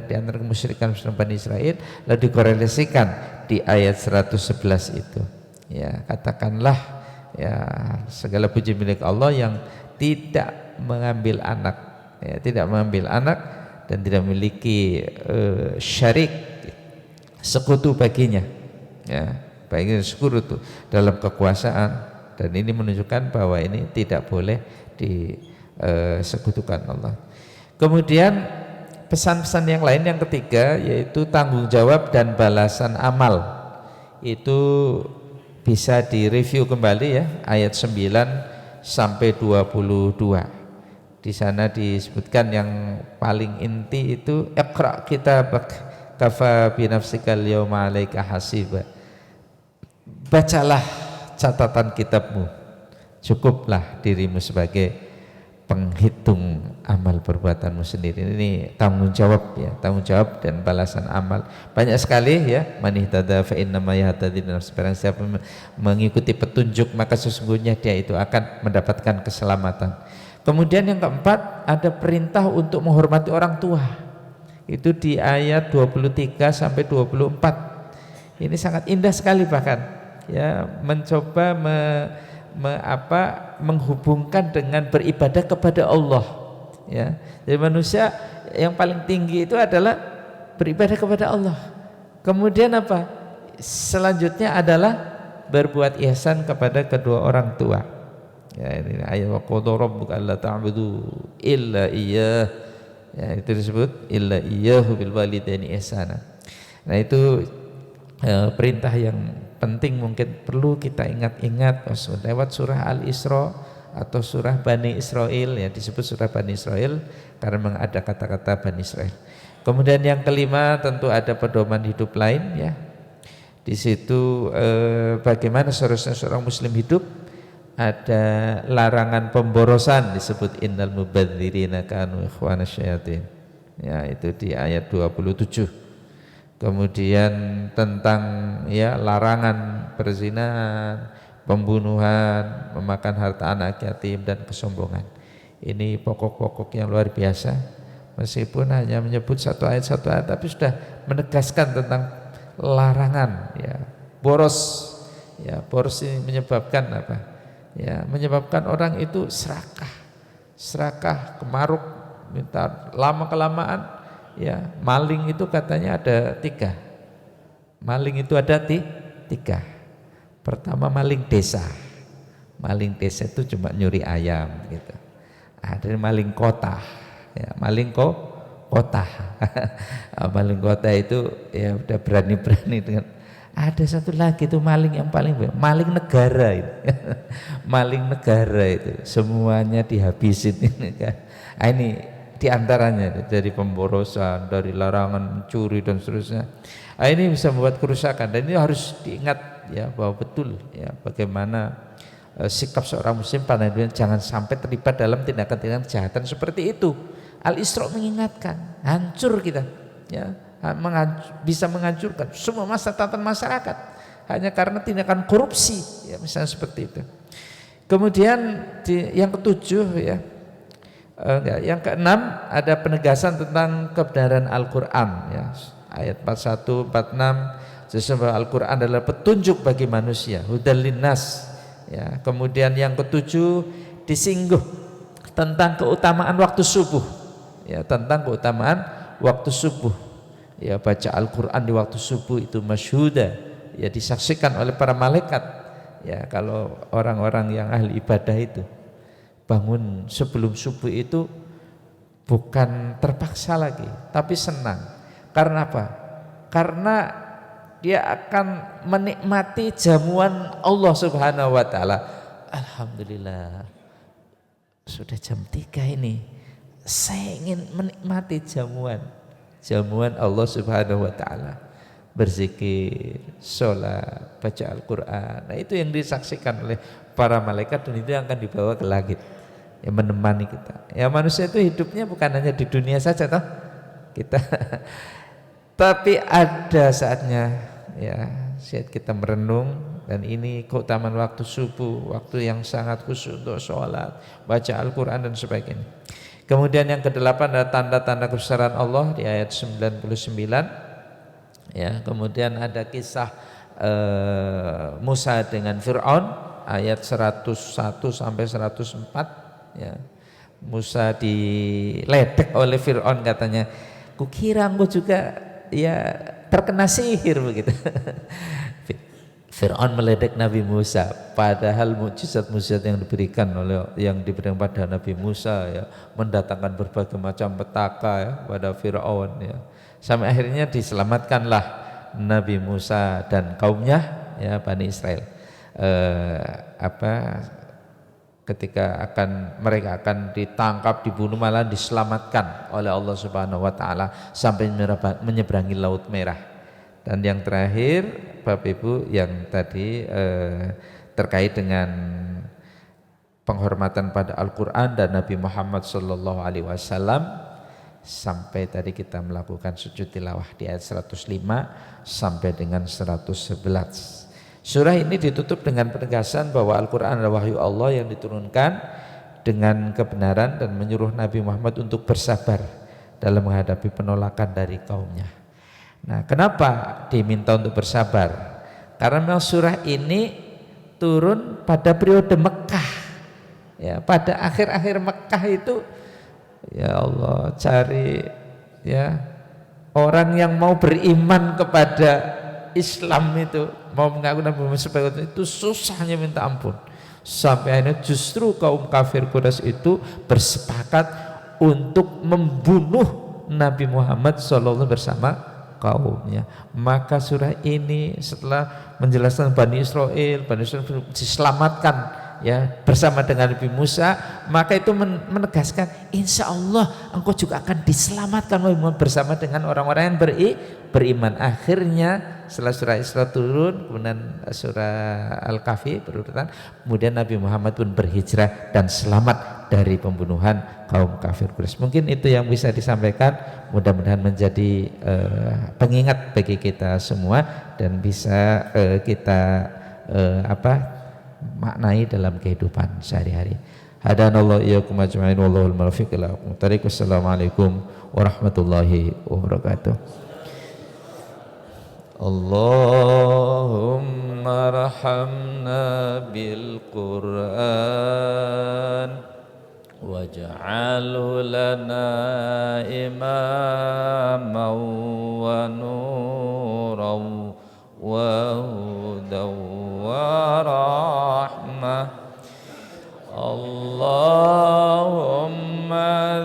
di antara kemusyrikan Bani Israel, lalu dikorelasikan di ayat 111 itu. Ya, katakanlah ya segala puji milik Allah yang tidak mengambil anak, ya, tidak mengambil anak dan tidak memiliki syarik, sekutu baginya. Ya, baginya sekutu dalam kekuasaan, dan ini menunjukkan bahwa ini tidak boleh disekutukan Allah. Kemudian pesan-pesan yang lain yang ketiga yaitu tanggung jawab dan balasan amal. Itu bisa direview kembali ya, ayat 9-22. Di sana disebutkan yang paling inti itu iqra kitabak kafa bi nafsikal yawma 'alaika hasiba. Bacalah catatan kitabmu, cukuplah dirimu sebagai penghitung amal perbuatanmu sendiri. Ini tanggung jawab ya, tanggung jawab dan balasan amal. Banyak sekali ya, man ihtada fa innama yahtadi li nafsihi, barang siapa mengikuti petunjuk maka sesungguhnya dia itu akan mendapatkan keselamatan. Kemudian yang keempat, ada perintah untuk menghormati orang tua. Itu di ayat 23 sampai 24. Ini sangat indah sekali bahkan ya, mencoba menghubungkan dengan beribadah kepada Allah ya. Jadi manusia yang paling tinggi itu adalah beribadah kepada Allah. Kemudian apa? Selanjutnya adalah berbuat ihsan kepada kedua orang tua. Ya, ini ayat wa qada rabbuka alla ta'budu illa iyyah. Ya, itu disebut illa iyyahu bil walidaini ihsana. Nah, itu perintah yang penting, mungkin perlu kita ingat-ingat lewat surah Al-Isra atau surah Bani Israel ya, disebut surah Bani Israel karena memang ada kata-kata Bani Israel. Kemudian yang kelima tentu ada pedoman hidup lain ya. Di situ bagaimana seharusnya seorang muslim hidup, ada larangan pemborosan disebut innal mubadzirina kanu ikhwanas syayatin. Ya, itu di ayat 27. Kemudian tentang ya larangan perzinahan, pembunuhan, memakan harta anak yatim dan kesombongan. Ini pokok-pokok yang luar biasa. Meskipun hanya menyebut satu ayat tapi sudah menegaskan tentang larangan ya. Boros ya, boros ini menyebabkan apa? Ya, menyebabkan orang itu serakah, kemaruk, minta lama kelamaan. Ya, maling itu katanya ada 3. Maling itu ada 3. Pertama maling desa. Maling desa itu cuma nyuri ayam gitu. Ada maling kota. Ya, maling kota. Maling kota itu ya udah berani-berani dengan. Ada satu lagi itu maling yang paling maling negara itu. Maling negara itu semuanya dihabisin ini kan. Ini diantaranya dari pemborosan, dari larangan mencuri dan seterusnya. Ini bisa membuat kerusakan dan ini harus diingat ya, bahwa betul ya bagaimana sikap seorang muslim pada dunia, jangan sampai terlibat dalam tindakan-tindakan kejahatan seperti itu. Al-Isra mengingatkan, hancur kita ya, bisa menghancurkan semua masa tatanan masyarakat hanya karena tindakan korupsi ya, misalnya seperti itu. Kemudian yang ketujuh ya, yang keenam ada penegasan tentang kebenaran Al-Quran ya, ayat 41, 46. Sesungguhnya Al-Quran adalah petunjuk bagi manusia, hudal linnas ya. Kemudian yang ketujuh disinggung tentang keutamaan waktu subuh ya, tentang keutamaan waktu subuh ya, baca Al-Quran di waktu subuh itu masyhuda ya, disaksikan oleh para malaikat ya. Kalau orang-orang yang ahli ibadah itu bangun sebelum subuh itu bukan terpaksa lagi, tapi senang. Karena apa? Karena dia akan menikmati jamuan Allah Subhanahu wa taala. Alhamdulillah, sudah jam 3 ini. Saya ingin menikmati jamuan Allah Subhanahu wa taala. Berzikir, sholat, baca Al-Quran. Nah, itu yang disaksikan oleh para malaikat dan itu yang akan dibawa ke langit. Yang menemani kita. Ya, manusia itu hidupnya bukan hanya di dunia saja toh kita, tapi ada saatnya ya saat kita merenung, dan ini keutamaan waktu subuh, waktu yang sangat khusus untuk sholat, baca Al-Quran dan sebagainya. Kemudian yang ke-8 adalah tanda-tanda kebesaran Allah di ayat 99 ya. Kemudian ada kisah Musa dengan Fir'aun ayat 101 sampai 104 ya. Musa diledek oleh Fir'aun, katanya kukira engkau juga ya terkena sihir begitu. Fir'aun meledek Nabi Musa, padahal mukjizat-mukjizat yang diberikan pada Nabi Musa ya, mendatangkan berbagai macam petaka ya pada Fir'aun ya. Sampai akhirnya diselamatkanlah Nabi Musa dan kaumnya ya, Bani Israel. Ketika mereka akan ditangkap, dibunuh, malah diselamatkan oleh Allah Subhanahu wa taala sampai menyeberangi Laut Merah. Dan yang terakhir Bapak Ibu yang tadi terkait dengan penghormatan pada Al-Quran dan Nabi Muhammad Sallallahu Alaihi Wasallam, sampai tadi kita melakukan sujud tilawah di ayat 105 sampai dengan 111. Surah ini ditutup dengan penegasan bahwa Al-Quran adalah wahyu Allah yang diturunkan dengan kebenaran dan menyuruh Nabi Muhammad untuk bersabar dalam menghadapi penolakan dari kaumnya. Nah, kenapa diminta untuk bersabar? Karena memang surah ini turun pada periode Mekah. Ya, pada akhir-akhir Mekah itu, ya Allah, cari ya orang yang mau beriman kepada Islam itu, mau mengaku Nabi Muhammad sebagai itu susahnya minta ampun. Sampai akhirnya justru kaum kafir Quraisy itu bersepakat untuk membunuh Nabi Muhammad SAW bersama kaumnya. Maka surah ini setelah menjelaskan Bani Israel diselamatkan ya bersama dengan Nabi Musa, maka itu menegaskan insya Allah engkau juga akan diselamatkan bersama dengan orang-orang yang beriman. Akhirnya setelah surah Isra turun, kemudian surah Al-Kahfi berurutan, kemudian Nabi Muhammad pun berhijrah dan selamat dari pembunuhan kaum kafir Quraisy. Mungkin itu yang bisa disampaikan, mudah-mudahan menjadi pengingat bagi kita semua dan bisa kita maknai dalam kehidupan sehari-hari. Hadanallahu iyyakum ajma'in wallahul muwaffiq ila aqwamit thoriq. Wassalamualaikum warahmatullahi wabarakatuh. Allahumma arhamna bil Qur'an waj'alhu lana imaman wa nuran wa hudan wa rahmah. Allahumma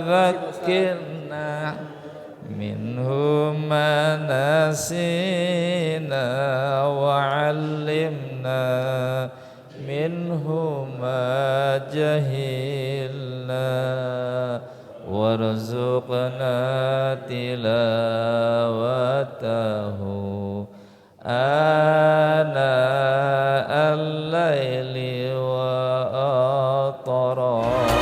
dzakkirna minhu ma nasina wa 'allimna minhu ma jahilna warzuqna tilawatahu ana al-laili wa atara